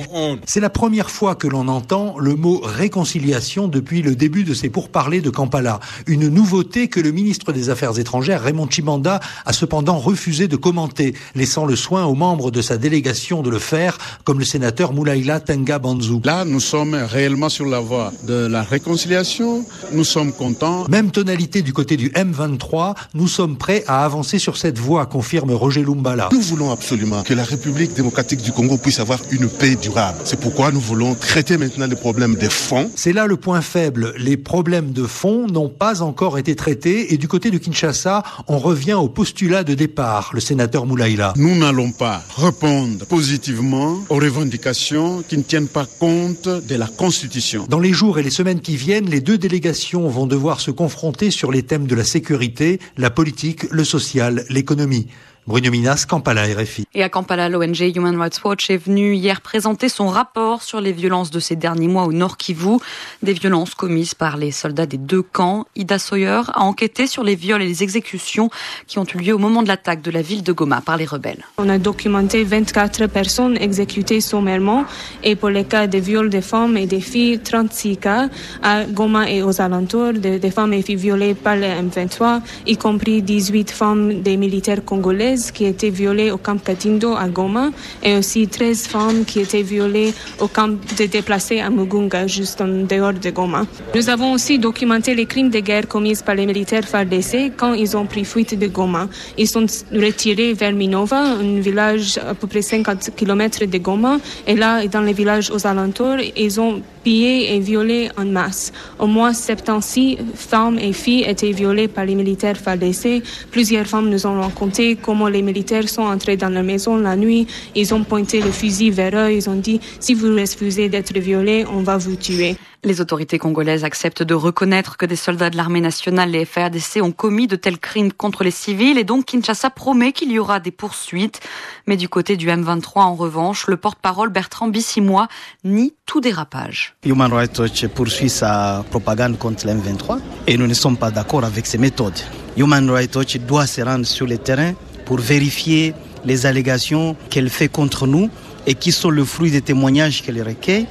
C'est la première fois que l'on entend le mot réconciliation depuis le début de ces pourparlers de Kampala. Une nouveauté que le ministre des Affaires étrangères, Raymond Tshibanda, a cependant refusé de commenter, laissant le soin aux membres de sa délégation de le faire, comme le sénateur Moulaïla Tenga Banzou. Là, nous sommes réellement sur la voie de la réconciliation. Nous sommes contents. Même tonalité du côté du M23, nous sommes prêts à avancer sur cette voie, confirme Roger Lumbala. Nous voulons absolument que la République démocratique du Congo puisse avoir une paix durable. C'est pourquoi nous voulons traiter maintenant les problèmes des fonds. C'est là le point faible. Les problèmes de fond n'ont pas encore été traités et du côté de Kinshasa, on revient au postulat de départ, le sénateur Moulaïla. Nous n'allons pas répondre positivement aux revendications qui ne tiennent pas compte de la Constitution. Dans les jours et les semaines qui viennent, les 2 délégations vont devoir se confronter sur les thèmes de la sécurité, la politique, le social, l'économie. Bruno Minas, Kampala, RFI. Et à Kampala, l'ONG Human Rights Watch est venue hier présenter son rapport sur les violences de ces derniers mois au Nord Kivu. Des violences commises par les soldats des 2 camps. Ida Sawyer a enquêté sur les viols et les exécutions qui ont eu lieu au moment de l'attaque de la ville de Goma par les rebelles. On a documenté 24 personnes exécutées sommairement et pour les cas de viols des femmes et des filles, 36 cas à Goma et aux alentours, des femmes et filles violées par le M23, y compris 18 femmes des militaires congolais qui étaient violées au camp Katindo à Goma et aussi 13 femmes qui étaient violées au camp de déplacés à Mugunga, juste en dehors de Goma. Nous avons aussi documenté les crimes de guerre commis par les militaires FARDC quand ils ont pris fuite de Goma. Ils sont retirés vers Minova, un village à peu près 50 km de Goma, et là, dans les villages aux alentours, ils ont pillé et violé en masse. Au moins 76 femmes et filles étaient violées par les militaires FARDC. Plusieurs femmes nous ont raconté comment les militaires sont entrés dans leur maison la nuit. Ils ont pointé le fusil vers eux. Ils ont dit « Si vous refusez d'être violés, on va vous tuer ». Les autorités congolaises acceptent de reconnaître que des soldats de l'armée nationale, les FARDC, ont commis de tels crimes contre les civils et donc Kinshasa promet qu'il y aura des poursuites. Mais du côté du M23, en revanche, le porte-parole Bertrand Bissimois nie tout dérapage. Human Rights Watch poursuit sa propagande contre le M23 et nous ne sommes pas d'accord avec ces méthodes. Human Rights Watch doit se rendre sur le terrain pour vérifier les allégations qu'elle fait contre nous et qui sont le fruit des témoignages qu'elle recueille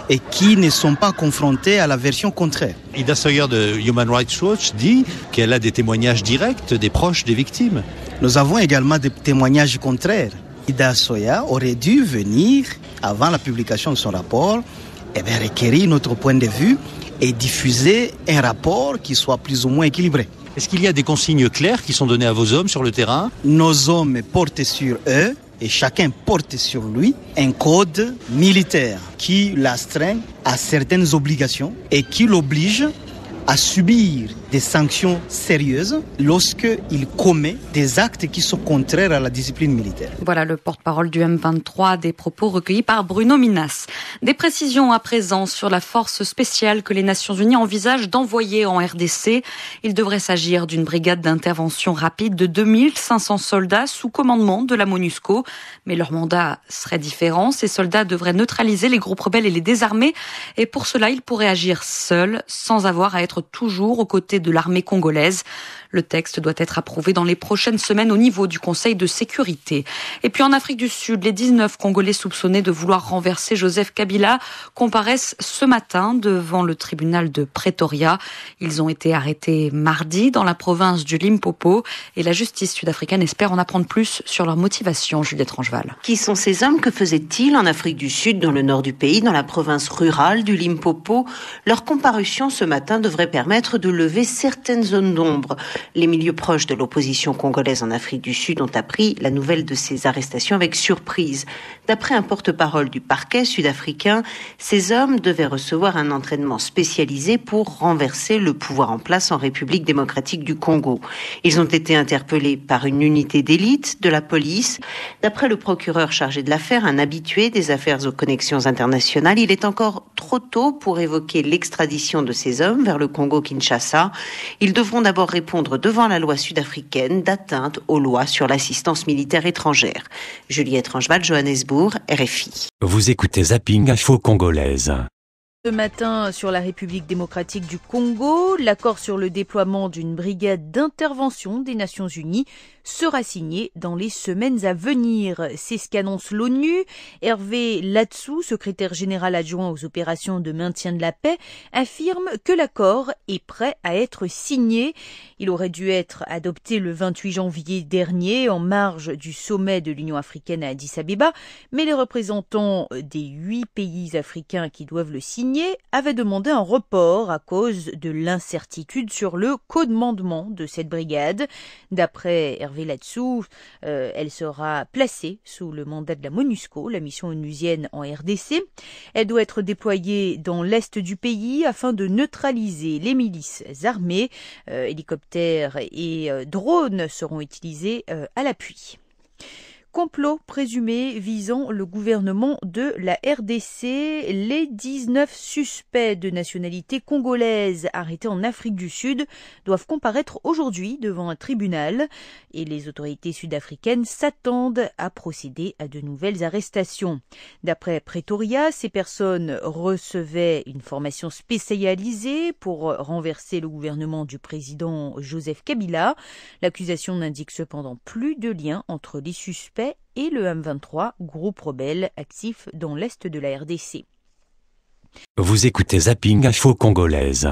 et qui ne sont pas confrontés à la version contraire. Ida Sawyer de Human Rights Watch dit qu'elle a des témoignages directs des proches des victimes. Nous avons également des témoignages contraires. Ida Sawyer aurait dû venir, avant la publication de son rapport, requérir notre point de vue et diffuser un rapport qui soit plus ou moins équilibré. Est-ce qu'il y a des consignes claires qui sont données à vos hommes sur le terrain? Nos hommes portent sur eux et chacun porte sur lui un code militaire qui l'astreint à certaines obligations et qui l'oblige à subir des sanctions sérieuses lorsqu'il commet des actes qui sont contraires à la discipline militaire. Voilà le porte-parole du M23, des propos recueillis par Bruno Minas. Des précisions à présent sur la force spéciale que les Nations Unies envisagent d'envoyer en RDC. Il devrait s'agir d'une brigade d'intervention rapide de 2500 soldats sous commandement de la MONUSCO. Mais leur mandat serait différent. Ces soldats devraient neutraliser les groupes rebelles et les désarmer. Et pour cela, ils pourraient agir seuls, sans avoir à être être toujours aux côtés de l'armée congolaise. Le texte doit être approuvé dans les prochaines semaines au niveau du Conseil de sécurité. Et puis en Afrique du Sud, les 19 Congolais soupçonnés de vouloir renverser Joseph Kabila comparaissent ce matin devant le tribunal de Pretoria. Ils ont été arrêtés mardi dans la province du Limpopo et la justice sud-africaine espère en apprendre plus sur leur motivation. Juliette Rangeval. Qui sont ces hommes? Que faisaient-ils en Afrique du Sud, dans le nord du pays, dans la province rurale du Limpopo? Leur comparution ce matin devrait permettre de lever certaines zones d'ombre. Les milieux proches de l'opposition congolaise en Afrique du Sud ont appris la nouvelle de ces arrestations avec surprise. D'après un porte-parole du parquet sud-africain, ces hommes devaient recevoir un entraînement spécialisé pour renverser le pouvoir en place en République démocratique du Congo. Ils ont été interpellés par une unité d'élite de la police. D'après le procureur chargé de l'affaire, un habitué des affaires aux connexions internationales, il est encore trop tôt pour évoquer l'extradition de ces hommes vers le Congo-Kinshasa. Ils devront d'abord répondre devant la loi sud-africaine d'atteinte aux lois sur l'assistance militaire étrangère. Juliette Rangeval, Johannesburg, RFI. Vous écoutez Zapping Info Congolaise. Ce matin, sur la République démocratique du Congo, l'accord sur le déploiement d'une brigade d'intervention des Nations Unies sera signé dans les semaines à venir. C'est ce qu'annonce l'ONU. Hervé Latsou, secrétaire général adjoint aux opérations de maintien de la paix, affirme que l'accord est prêt à être signé. Il aurait dû être adopté le 28 janvier dernier en marge du sommet de l'Union africaine à Addis Abeba, mais les représentants des 8 pays africains qui doivent le signer avaient demandé un report à cause de l'incertitude sur le commandement de cette brigade. D'après Hervé Latsou, elle sera placée sous le mandat de la MONUSCO, la mission onusienne en RDC. Elle doit être déployée dans l'est du pays afin de neutraliser les milices armées. Hélicoptères et drones seront utilisés à l'appui. Complot présumé visant le gouvernement de la RDC. Les 19 suspects de nationalité congolaise arrêtés en Afrique du Sud doivent comparaître aujourd'hui devant un tribunal et les autorités sud-africaines s'attendent à procéder à de nouvelles arrestations. D'après Pretoria, ces personnes recevaient une formation spécialisée pour renverser le gouvernement du président Joseph Kabila. L'accusation n'indique cependant plus de lien entre les suspects et le M23, groupe rebelle actif dans l'est de la RDC. Vous écoutez Zapping Info Congolaise.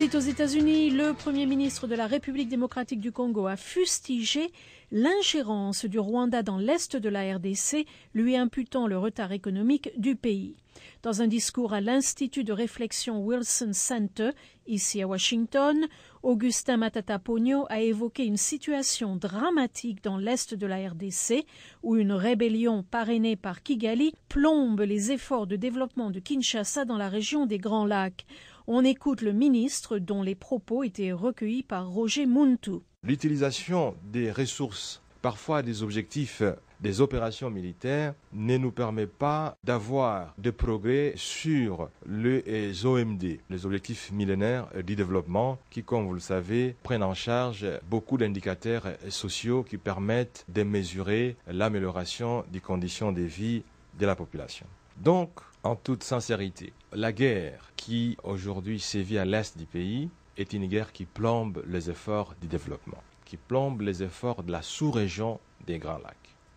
Aux États-Unis, le Premier ministre de la République démocratique du Congo a fustigé l'ingérence du Rwanda dans l'est de la RDC, lui imputant le retard économique du pays. Dans un discours à l'Institut de réflexion Wilson Center, ici à Washington, Augustin Matata Ponyo a évoqué une situation dramatique dans l'est de la RDC où une rébellion parrainée par Kigali plombe les efforts de développement de Kinshasa dans la région des Grands Lacs. On écoute le ministre dont les propos étaient recueillis par Roger Muntu. L'utilisation des ressources, parfois des objectifs des opérations militaires, ne nous permet pas d'avoir de progrès sur les OMD, les objectifs millénaires du développement, qui, comme vous le savez, prennent en charge beaucoup d'indicateurs sociaux qui permettent de mesurer l'amélioration des conditions de vie de la population. Donc, en toute sincérité, la guerre qui aujourd'hui sévit à l'est du pays est une guerre qui plombe les efforts du développement, qui plombe les efforts de la sous-région des Grands Lacs.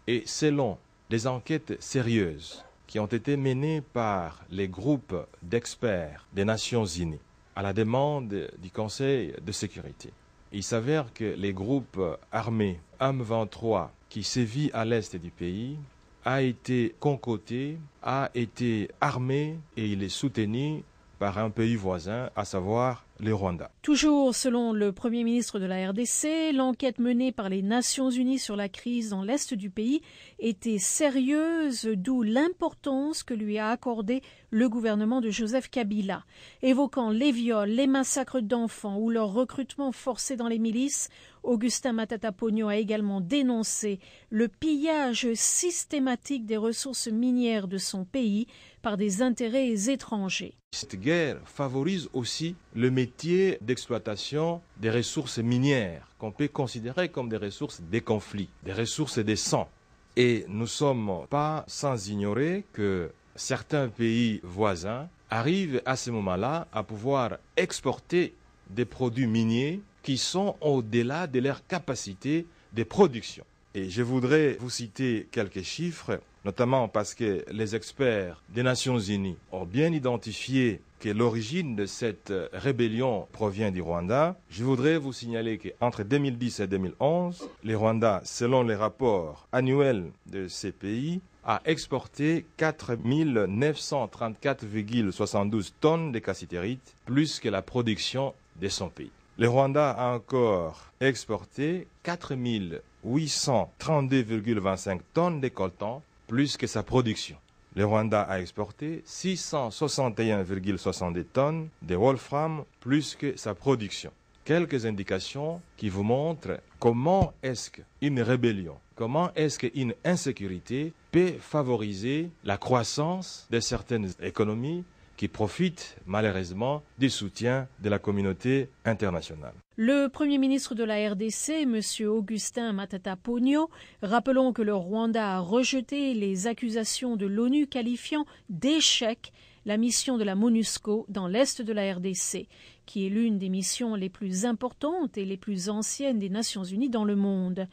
Et selon des enquêtes sérieuses qui ont été menées par les groupes d'experts des Nations Unies à la demande du Conseil de sécurité, il s'avère que les groupes armés M23 qui sévit à l'est du pays a été concocté, a été armé et il est soutenu par un pays voisin, à savoir le Rwanda. Toujours selon le Premier ministre de la RDC, l'enquête menée par les Nations Unies sur la crise dans l'est du pays était sérieuse, d'où l'importance que lui a accordée le gouvernement de Joseph Kabila. Évoquant les viols, les massacres d'enfants ou leur recrutement forcé dans les milices, Augustin Matata Ponyo a également dénoncé le pillage systématique des ressources minières de son pays par des intérêts étrangers. Cette guerre favorise aussi le métier d'exploitation des ressources minières qu'on peut considérer comme des ressources des conflits, des ressources des sangs. Et nous ne sommes pas sans ignorer que certains pays voisins arrivent à ce moment-là à pouvoir exporter des produits miniers qui sont au-delà de leur capacité de production. Et je voudrais vous citer quelques chiffres, notamment parce que les experts des Nations Unies ont bien identifié que l'origine de cette rébellion provient du Rwanda. Je voudrais vous signaler qu'entre 2010 et 2011, le Rwanda, selon les rapports annuels de ces pays, a exporté 4 934,72 tonnes de cassitérite, plus que la production de son pays. Le Rwanda a encore exporté 4 832,25 tonnes de coltan, plus que sa production. Le Rwanda a exporté 661,62 tonnes de wolfram, plus que sa production. Quelques indications qui vous montrent comment est-ce qu'une rébellion, comment est-ce qu'une insécurité peut favoriser la croissance de certaines économies qui profitent malheureusement du soutien de la communauté internationale. Le Premier ministre de la RDC, M. Augustin Matata Ponyo, rappelons que le Rwanda a rejeté les accusations de l'ONU qualifiant d'échec la mission de la MONUSCO dans l'est de la RDC, qui est l'une des missions les plus importantes et les plus anciennes des Nations Unies dans le monde.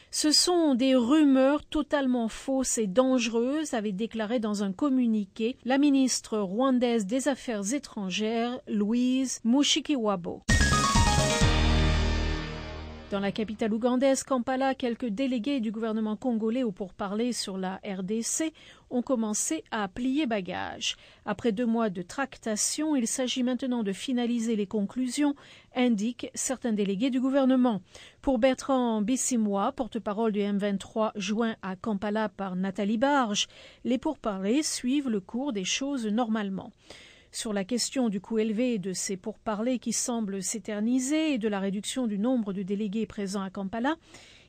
Ce sont des rumeurs totalement fausses et dangereuses, avait déclaré dans un communiqué la ministre rwandaise des Affaires étrangères, Louise Mushikiwabo. Dans la capitale ougandaise, Kampala, quelques délégués du gouvernement congolais au pourparlers sur la RDC ont commencé à plier bagages. Après 2 mois de tractation, il s'agit maintenant de finaliser les conclusions, indiquent certains délégués du gouvernement. Pour Bertrand Bisimwa, porte-parole du M23 joint à Kampala par Nathalie Barge, les pourparlers suivent le cours des choses normalement. Sur la question du coût élevé de ces pourparlers qui semblent s'éterniser et de la réduction du nombre de délégués présents à Kampala,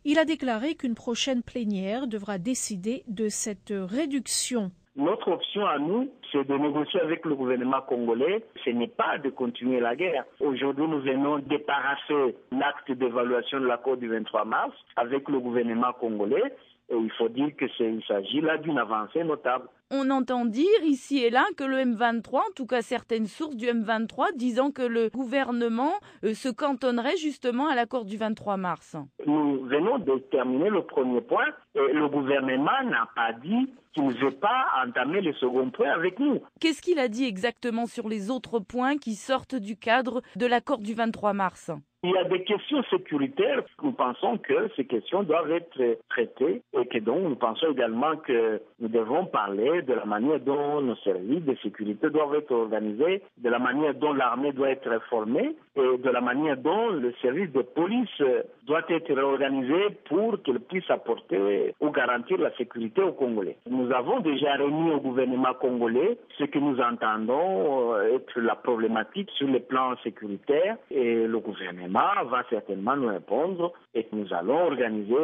il a déclaré qu'une prochaine plénière devra décider de cette réduction. Notre option à nous, c'est de négocier avec le gouvernement congolais. Ce n'est pas de continuer la guerre. Aujourd'hui, nous venons débarrasser l'acte d'évaluation de l'accord du 23 mars avec le gouvernement congolais. Et il faut dire qu'il s'agit là d'une avancée notable. On entend dire ici et là que le M23, en tout cas certaines sources du M23, disant que le gouvernement se cantonnerait justement à l'accord du 23 mars. Nous venons de terminer le premier point et le gouvernement n'a pas dit qu'il ne veut pas entamer le second point avec nous. Qu'est-ce qu'il a dit exactement sur les autres points qui sortent du cadre de l'accord du 23 mars ? Il y a des questions sécuritaires. Nous pensons que ces questions doivent être traitées et que donc nous pensons également que nous devons parler de la manière dont nos services de sécurité doivent être organisés, de la manière dont l'armée doit être réformée et de la manière dont le service de police doit être réorganisé pour qu'il puisse apporter ou garantir la sécurité aux Congolais. Nous avons déjà remis au gouvernement congolais ce que nous entendons être la problématique sur le plan sécuritaire et le gouvernement va certainement nous répondre et nous allons organiser,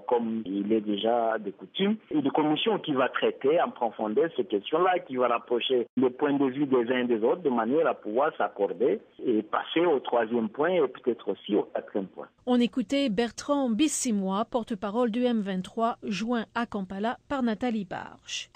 comme il est déjà de coutume, une commission qui va traiter en profondeur ces questions-là, qui va rapprocher les points de vue des uns et des autres de manière à pouvoir s'accorder et passer au 3e point et peut-être aussi au 4e point. On écoutait Bertrand Bisimwa, porte-parole du M23, joint à Kampala par Nathalie Barge.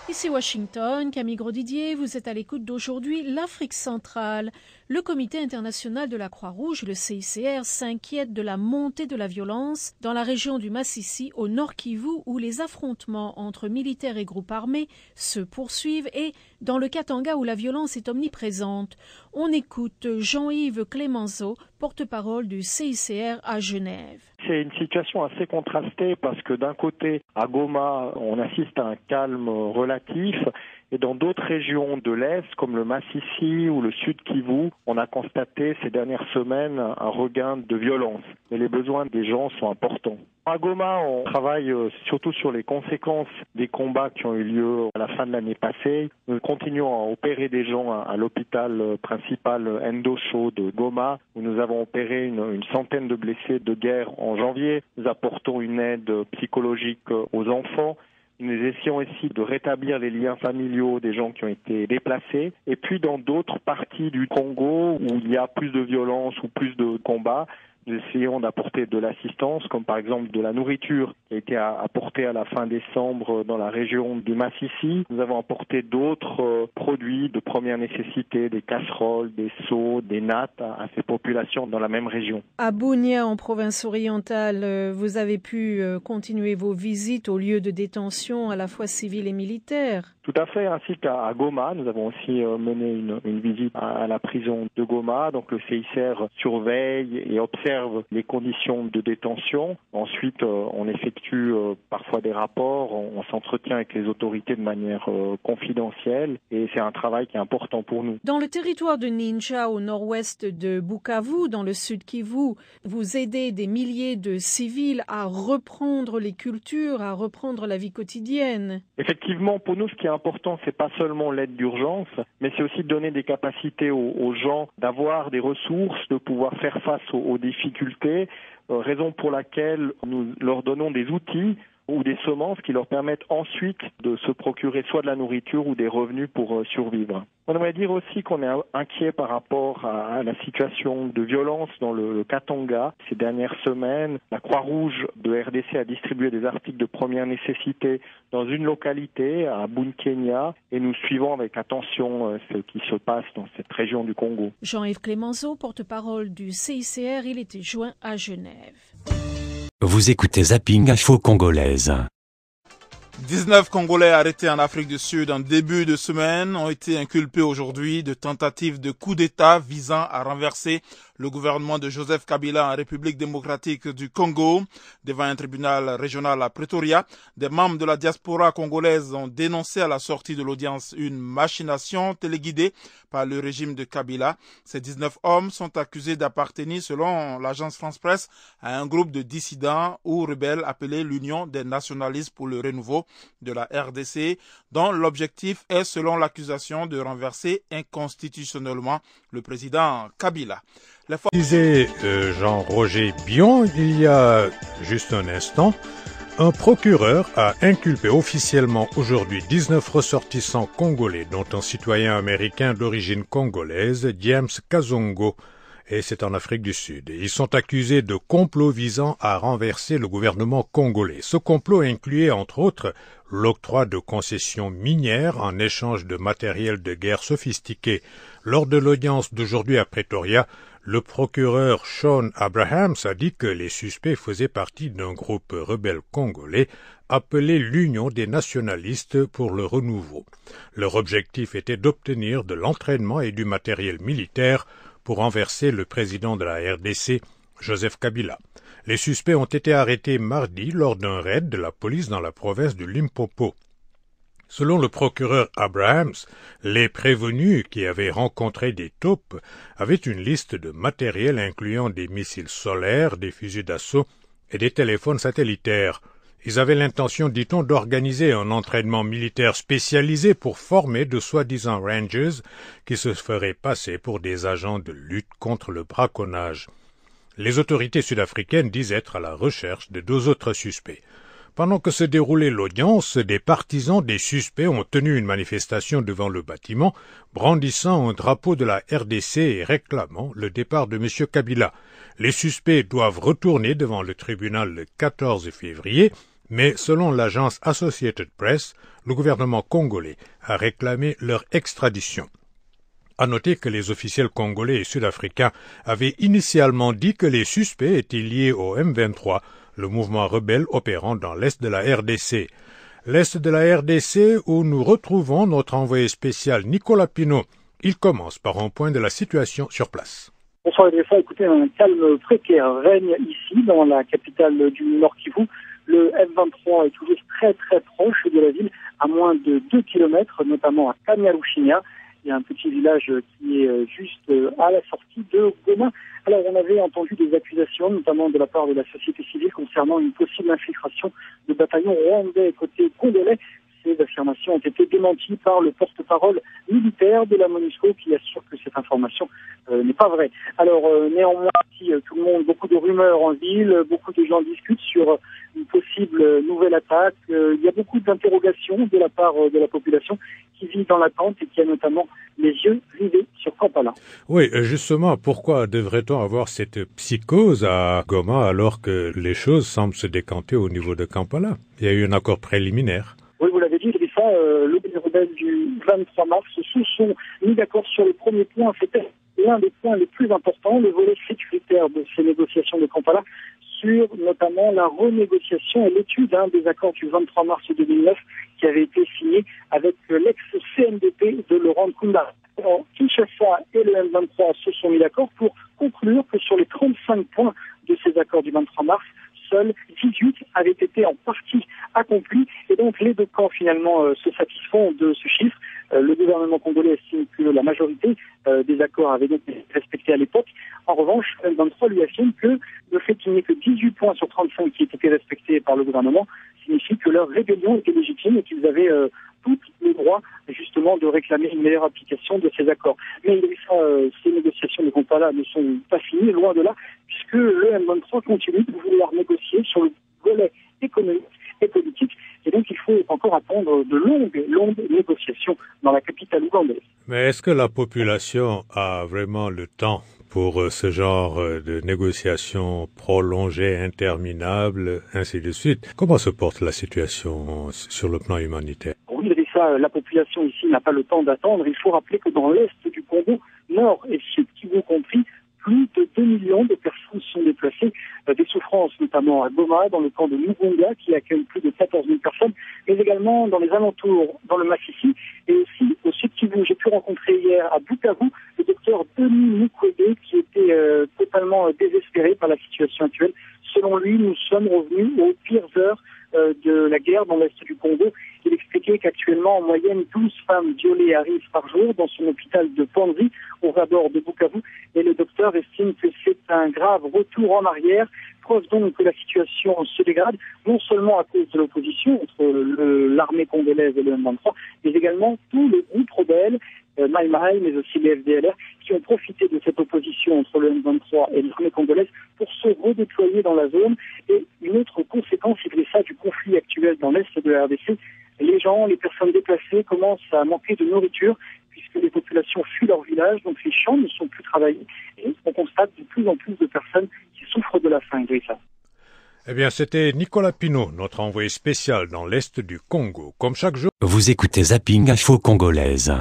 Ici Washington, Camille Grosdidier, vous êtes à l'écoute d'aujourd'hui l'Afrique centrale. Le Comité international de la Croix-Rouge, le CICR, s'inquiète de la montée de la violence dans la région du Massissi, au Nord Kivu, où les affrontements entre militaires et groupes armés se poursuivent, et dans le Katanga, où la violence est omniprésente. On écoute Jean-Yves Clémenceau, porte-parole du CICR à Genève. C'est une situation assez contrastée parce que d'un côté, à Goma, on assiste à un calme relatif et dans d'autres régions de l'Est, comme le Massissi ou le Sud Kivu, on a constaté ces dernières semaines un regain de violence. Et les besoins des gens sont importants. À Goma, on travaille surtout sur les conséquences des combats qui ont eu lieu à la fin de l'année passée. Nous continuons à opérer des gens à l'hôpital principal Endosho de Goma, où nous avons opéré une centaine de blessés de guerre en janvier. Nous apportons une aide psychologique aux enfants. Nous essayons aussi de rétablir les liens familiaux des gens qui ont été déplacés. Et puis dans d'autres parties du Congo où il y a plus de violence ou plus de combats, Nous essayons d'apporter de l'assistance, comme par exemple de la nourriture qui a été apportée à la fin décembre dans la région du Massissi. Nous avons apporté d'autres produits de première nécessité, des casseroles, des seaux, des nattes à ces populations dans la même région. À Bunia, en province orientale, vous avez pu continuer vos visites aux lieux de détention à la fois civils et militaires. Tout à fait, ainsi qu'à Goma. Nous avons aussi mené une visite à la prison de Goma. Donc le CICR surveille et observe les conditions de détention. Ensuite, on effectue parfois des rapports, on s'entretient avec les autorités de manière confidentielle et c'est un travail qui est important pour nous. Dans le territoire de Ninja, au nord-ouest de Bukavu, dans le sud Kivu, vous aidez des milliers de civils à reprendre les cultures, à reprendre la vie quotidienne. Effectivement, pour nous, ce qui est important, c'est pas seulement l'aide d'urgence, mais c'est aussi de donner des capacités aux gens d'avoir des ressources, de pouvoir faire face aux difficultés, raison pour laquelle nous leur donnons des outils ou des semences qui leur permettent ensuite de se procurer soit de la nourriture ou des revenus pour survivre. On aimerait dire aussi qu'on est inquiet par rapport à la situation de violence dans le Katanga. Ces dernières semaines, la Croix-Rouge de RDC a distribué des articles de première nécessité dans une localité, à Bunkenya, et nous suivons avec attention ce qui se passe dans cette région du Congo. Jean-Yves Clémenceau, porte-parole du CICR, il était joint à Genève. Vous écoutez Zapping Info Congolaise. 19 Congolais arrêtés en Afrique du Sud en début de semaine ont été inculpés aujourd'hui de tentatives de coup d'État visant à renverser le gouvernement de Joseph Kabila en République démocratique du Congo. Devant un tribunal régional à Pretoria, des membres de la diaspora congolaise ont dénoncé à la sortie de l'audience une machination téléguidée par le régime de Kabila. Ces 19 hommes sont accusés d'appartenir, selon l'agence France-Presse, à un groupe de dissidents ou rebelles appelé l'Union des nationalistes pour le renouveau de la RDC, dont l'objectif est, selon l'accusation, de renverser inconstitutionnellement le président Kabila. Disait Jean-Roger Bion il y a juste un instant, un procureur a inculpé officiellement aujourd'hui 19 ressortissants congolais, dont un citoyen américain d'origine congolaise, James Kazongo, et c'est en Afrique du Sud. Ils sont accusés de complot visant à renverser le gouvernement congolais. Ce complot incluait entre autres l'octroi de concessions minières en échange de matériel de guerre sophistiqué. Lors de l'audience d'aujourd'hui à Pretoria, le procureur Sean Abrahams a dit que les suspects faisaient partie d'un groupe rebelle congolais appelé l'Union des nationalistes pour le renouveau. Leur objectif était d'obtenir de l'entraînement et du matériel militaire pour renverser le président de la RDC, Joseph Kabila. Les suspects ont été arrêtés mardi lors d'un raid de la police dans la province du Limpopo. Selon le procureur Abrahams, les prévenus qui avaient rencontré des taupes avaient une liste de matériel incluant des missiles solaires, des fusils d'assaut et des téléphones satellitaires. Ils avaient l'intention, dit-on, d'organiser un entraînement militaire spécialisé pour former de soi-disant rangers qui se feraient passer pour des agents de lutte contre le braconnage. Les autorités sud-africaines disent être à la recherche de 2 autres suspects. Pendant que se déroulait l'audience, des partisans des suspects ont tenu une manifestation devant le bâtiment, brandissant un drapeau de la RDC et réclamant le départ de M. Kabila. Les suspects doivent retourner devant le tribunal le 14 février, mais selon l'agence Associated Press, le gouvernement congolais a réclamé leur extradition. À noter que les officiels congolais et sud-africains avaient initialement dit que les suspects étaient liés au M23, le mouvement rebelle opérant dans l'est de la RDC. L'est de la RDC où nous retrouvons notre envoyé spécial Nicolas Pinault. Il commence par un point de la situation sur place. Bonsoir les téléphone, écoutez, un calme précaire règne ici dans la capitale du Nord Kivu. Le M23 est toujours très proche de la ville, à moins de 2 km, notamment à Kanyaruchinya. Il y a un petit village qui est juste à la sortie de Goma. Alors, on avait entendu des accusations, notamment de la part de la société civile, concernant une possible infiltration de bataillons rwandais côté congolais. Ces affirmations ont été démenties par le porte-parole militaire de la MONUSCO qui assure que cette information n'est pas vraie. Alors, néanmoins, si tout le monde, beaucoup de rumeurs en ville, beaucoup de gens discutent sur une possible nouvelle attaque. Il y a beaucoup d'interrogations de la part de la population qui vit dans l'attente et qui a notamment les yeux rivés sur Kampala. Oui, justement, pourquoi devrait-on avoir cette psychose à Goma alors que les choses semblent se décanter au niveau de Kampala? Il y a eu un accord préliminaire. Oui, vous l'avez dit, les rebelles du 23 mars se sont mis d'accord sur le premier point. C'était l'un des points les plus importants, le volet sécuritaire de ces négociations de Kampala, sur notamment la renégociation et l'étude des accords du 23 mars 2009 qui avait été signé avec l'ex-CNDP de Laurent Nkunda. Kinshasa et le M23 se sont mis d'accord pour conclure que sur les 35 points de ces accords du 23 mars, seuls 18 avaient été en partie accomplis et donc les deux camps finalement se satisfont de ce chiffre. Le gouvernement congolais estime que la majorité des accords avaient donc été respectés à l'époque. En revanche, le M23 lui affirme que le fait qu'il n'y ait que 18 points sur 35 qui aient été respectés par le gouvernement signifie que leur rébellion était légitime et qu'ils avaient tout le droit justement de réclamer une meilleure application de ces accords. Mais ces négociations de Kampala ne sont pas finies, loin de là, puisque le M23 continue de vouloir négocier sur le volet économique et politique. Et donc il faut encore attendre de longues négociations dans la capitale ougandaise. Mais est-ce que la population a vraiment le temps pour ce genre de négociations prolongées, interminables, ainsi de suite? Comment se porte la situation sur le plan humanitaire? Oui, la population ici n'a pas le temps d'attendre. Il faut rappeler que dans l'est du Congo, nord et sud, Kivu compris, plus de 2 millions de personnes sont déplacées, des souffrances notamment à Goma, dans le camp de Mugunga qui accueille plus de 14 000 personnes, mais également dans les alentours, dans le Massissi, et aussi au sud Kivu. J'ai pu rencontrer hier à Bukavu le docteur Denis Mukwege qui était totalement désespéré par la situation actuelle. Selon lui, nous sommes revenus aux pires heures de la guerre dans l'est du Congo. Il expliquait qu'actuellement, en moyenne, 12 femmes violées arrivent par jour dans son hôpital de Panzi, aux abords de Bukavu. Et le docteur estime que c'est un grave retour en arrière. Preuve donc que la situation se dégrade, non seulement à cause de l'opposition entre l'armée congolaise et le M23, mais également tous les groupes rebelles, Mai Mai, mais aussi les FDLR, qui ont profité de cette opposition entre le M23 et l'armée congolaise pour se redéployer dans la zone. Et une autre conséquence, c'est du conflit actuel dans l'est de la RDC. Les personnes déplacées commencent à manquer de nourriture puisque les populations fuient leur village, donc les champs ne sont plus travaillés et on constate de plus en plus de personnes qui souffrent de la faim. Eh bien, c'était Nicolas Pinault, notre envoyé spécial dans l'est du Congo. Comme chaque jour... Vous écoutez Zapping Info Congolaise.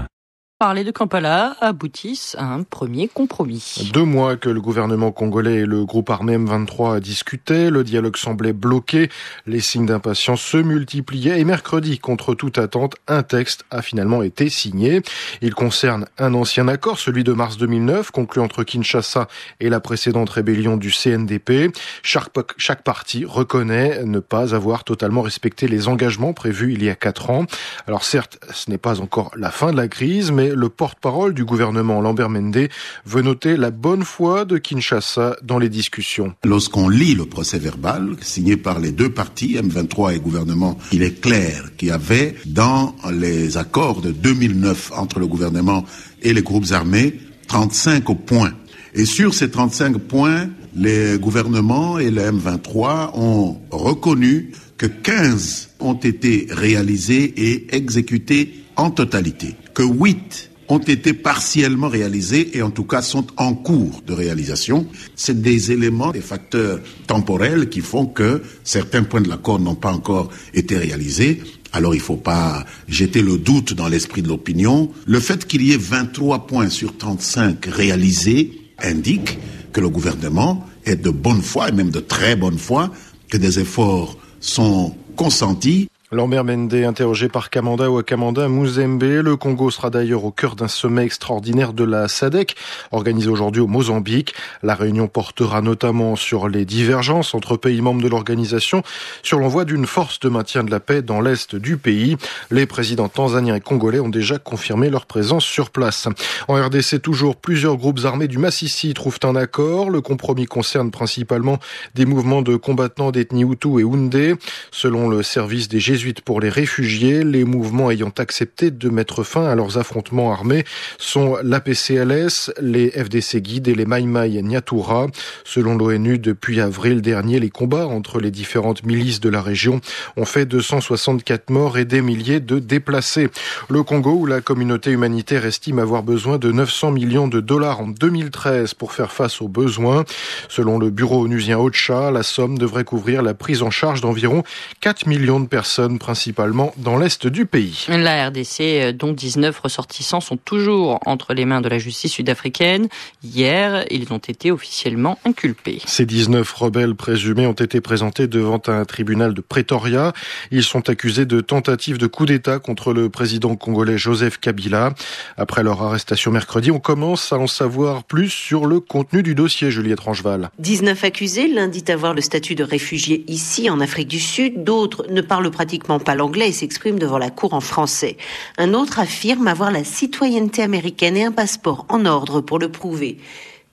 Parler de Kampala aboutissent à un premier compromis. 2 mois que le gouvernement congolais et le groupe armé M23 discutaient, le dialogue semblait bloqué, les signes d'impatience se multipliaient et mercredi, contre toute attente, un texte a finalement été signé. Il concerne un ancien accord, celui de mars 2009, conclu entre Kinshasa et la précédente rébellion du CNDP. Chaque partie reconnaît ne pas avoir totalement respecté les engagements prévus il y a 4 ans. Alors certes, ce n'est pas encore la fin de la crise, mais le porte-parole du gouvernement, Lambert Mende, veut noter la bonne foi de Kinshasa dans les discussions. Lorsqu'on lit le procès-verbal signé par les deux parties, M23 et gouvernement, il est clair qu'il y avait dans les accords de 2009 entre le gouvernement et les groupes armés 35 points. Et sur ces 35 points, les gouvernements et le M23 ont reconnu que 15 ont été réalisés et exécutés en totalité, que 8 ont été partiellement réalisés et en tout cas sont en cours de réalisation. C'est des éléments, des facteurs temporels qui font que certains points de l'accord n'ont pas encore été réalisés. Alors il ne faut pas jeter le doute dans l'esprit de l'opinion. Le fait qu'il y ait 23 points sur 35 réalisés indique que le gouvernement est de bonne foi et même de très bonne foi, que des efforts sont consentis. Lambert Mende, interrogé par Kamanda Wakamanda Muzembe. Le Congo sera d'ailleurs au cœur d'un sommet extraordinaire de la SADC, organisé aujourd'hui au Mozambique. La réunion portera notamment sur les divergences entre pays membres de l'organisation, sur l'envoi d'une force de maintien de la paix dans l'est du pays. Les présidents tanzaniens et congolais ont déjà confirmé leur présence sur place. En RDC, toujours, plusieurs groupes armés du Massissi trouvent un accord. Le compromis concerne principalement des mouvements de combattants d'ethnie Hutu et Houndé. Selon le service des Jésuites jésuites pour les réfugiés. Les mouvements ayant accepté de mettre fin à leurs affrontements armés sont l'APCLS, les FDC Guide et les Mai Mai Nyatura. Selon l'ONU, depuis avril dernier, les combats entre les différentes milices de la région ont fait 264 morts et des milliers de déplacés. Le Congo, où la communauté humanitaire estime avoir besoin de 900 millions de dollars en 2013 pour faire face aux besoins. Selon le bureau onusien OCHA, la somme devrait couvrir la prise en charge d'environ 4 millions de personnes, principalement dans l'est du pays. La RDC, dont 19 ressortissants, sont toujours entre les mains de la justice sud-africaine. Hier, ils ont été officiellement inculpés. Ces 19 rebelles présumés ont été présentés devant un tribunal de Pretoria. Ils sont accusés de tentative de coup d'État contre le président congolais Joseph Kabila. Après leur arrestation mercredi, on commence à en savoir plus sur le contenu du dossier, Juliette Rangeval. 19 accusés, l'un dit avoir le statut de réfugié ici, en Afrique du Sud. D'autres ne parlent pratiquement pas l'anglais et s'expriment devant la cour en français. Un autre affirme avoir la citoyenneté américaine et un passeport en ordre pour le prouver.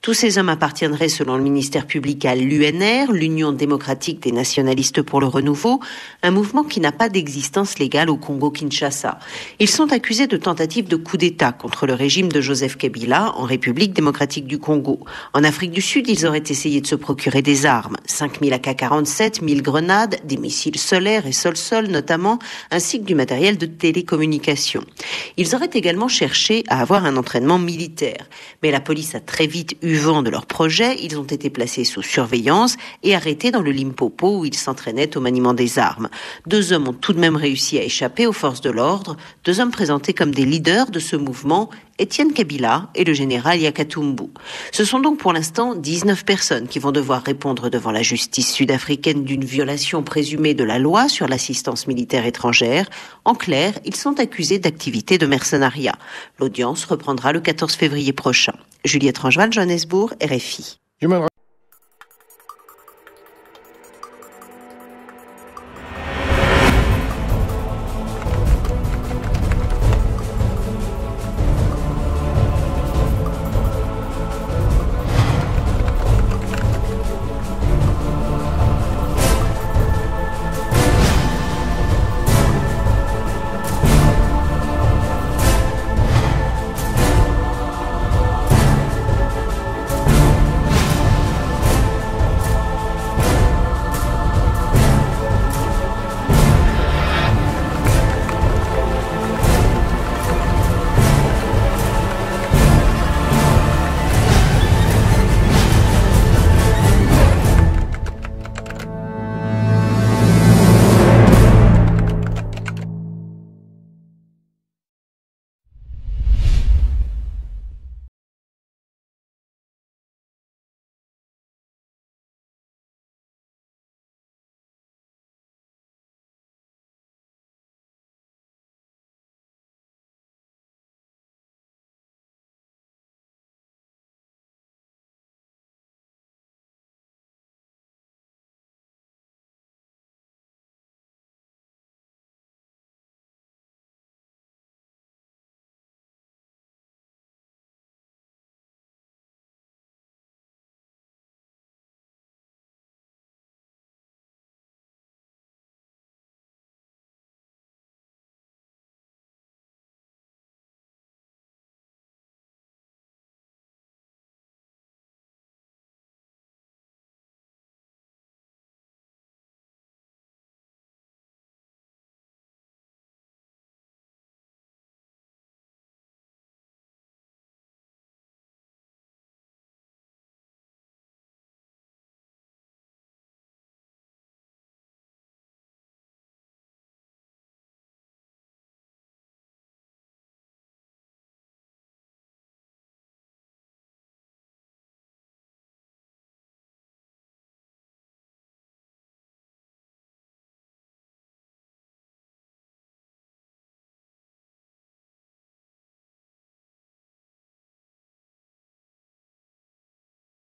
Tous ces hommes appartiendraient, selon le ministère public, à l'UNR, l'Union démocratique des nationalistes pour le renouveau, un mouvement qui n'a pas d'existence légale au Congo-Kinshasa. Ils sont accusés de tentative de coup d'État contre le régime de Joseph Kabila en République démocratique du Congo. En Afrique du Sud, ils auraient essayé de se procurer des armes, 5000 AK-47, 1000 grenades, des missiles solaires et sol-sol notamment, ainsi que du matériel de télécommunication. Ils auraient également cherché à avoir un entraînement militaire, mais la police a très vite eu vent de leur projet, ils ont été placés sous surveillance et arrêtés dans le Limpopo où ils s'entraînaient au maniement des armes. 2 hommes ont tout de même réussi à échapper aux forces de l'ordre, 2 hommes présentés comme des leaders de ce mouvement, Étienne Kabila et le général Yakatumbu. Ce sont donc pour l'instant 19 personnes qui vont devoir répondre devant la justice sud-africaine d'une violation présumée de la loi sur l'assistance militaire étrangère. En clair, ils sont accusés d'activités de mercenariat. L'audience reprendra le 14 février prochain. Juliette Rangeval, Johannesburg, RFI. Human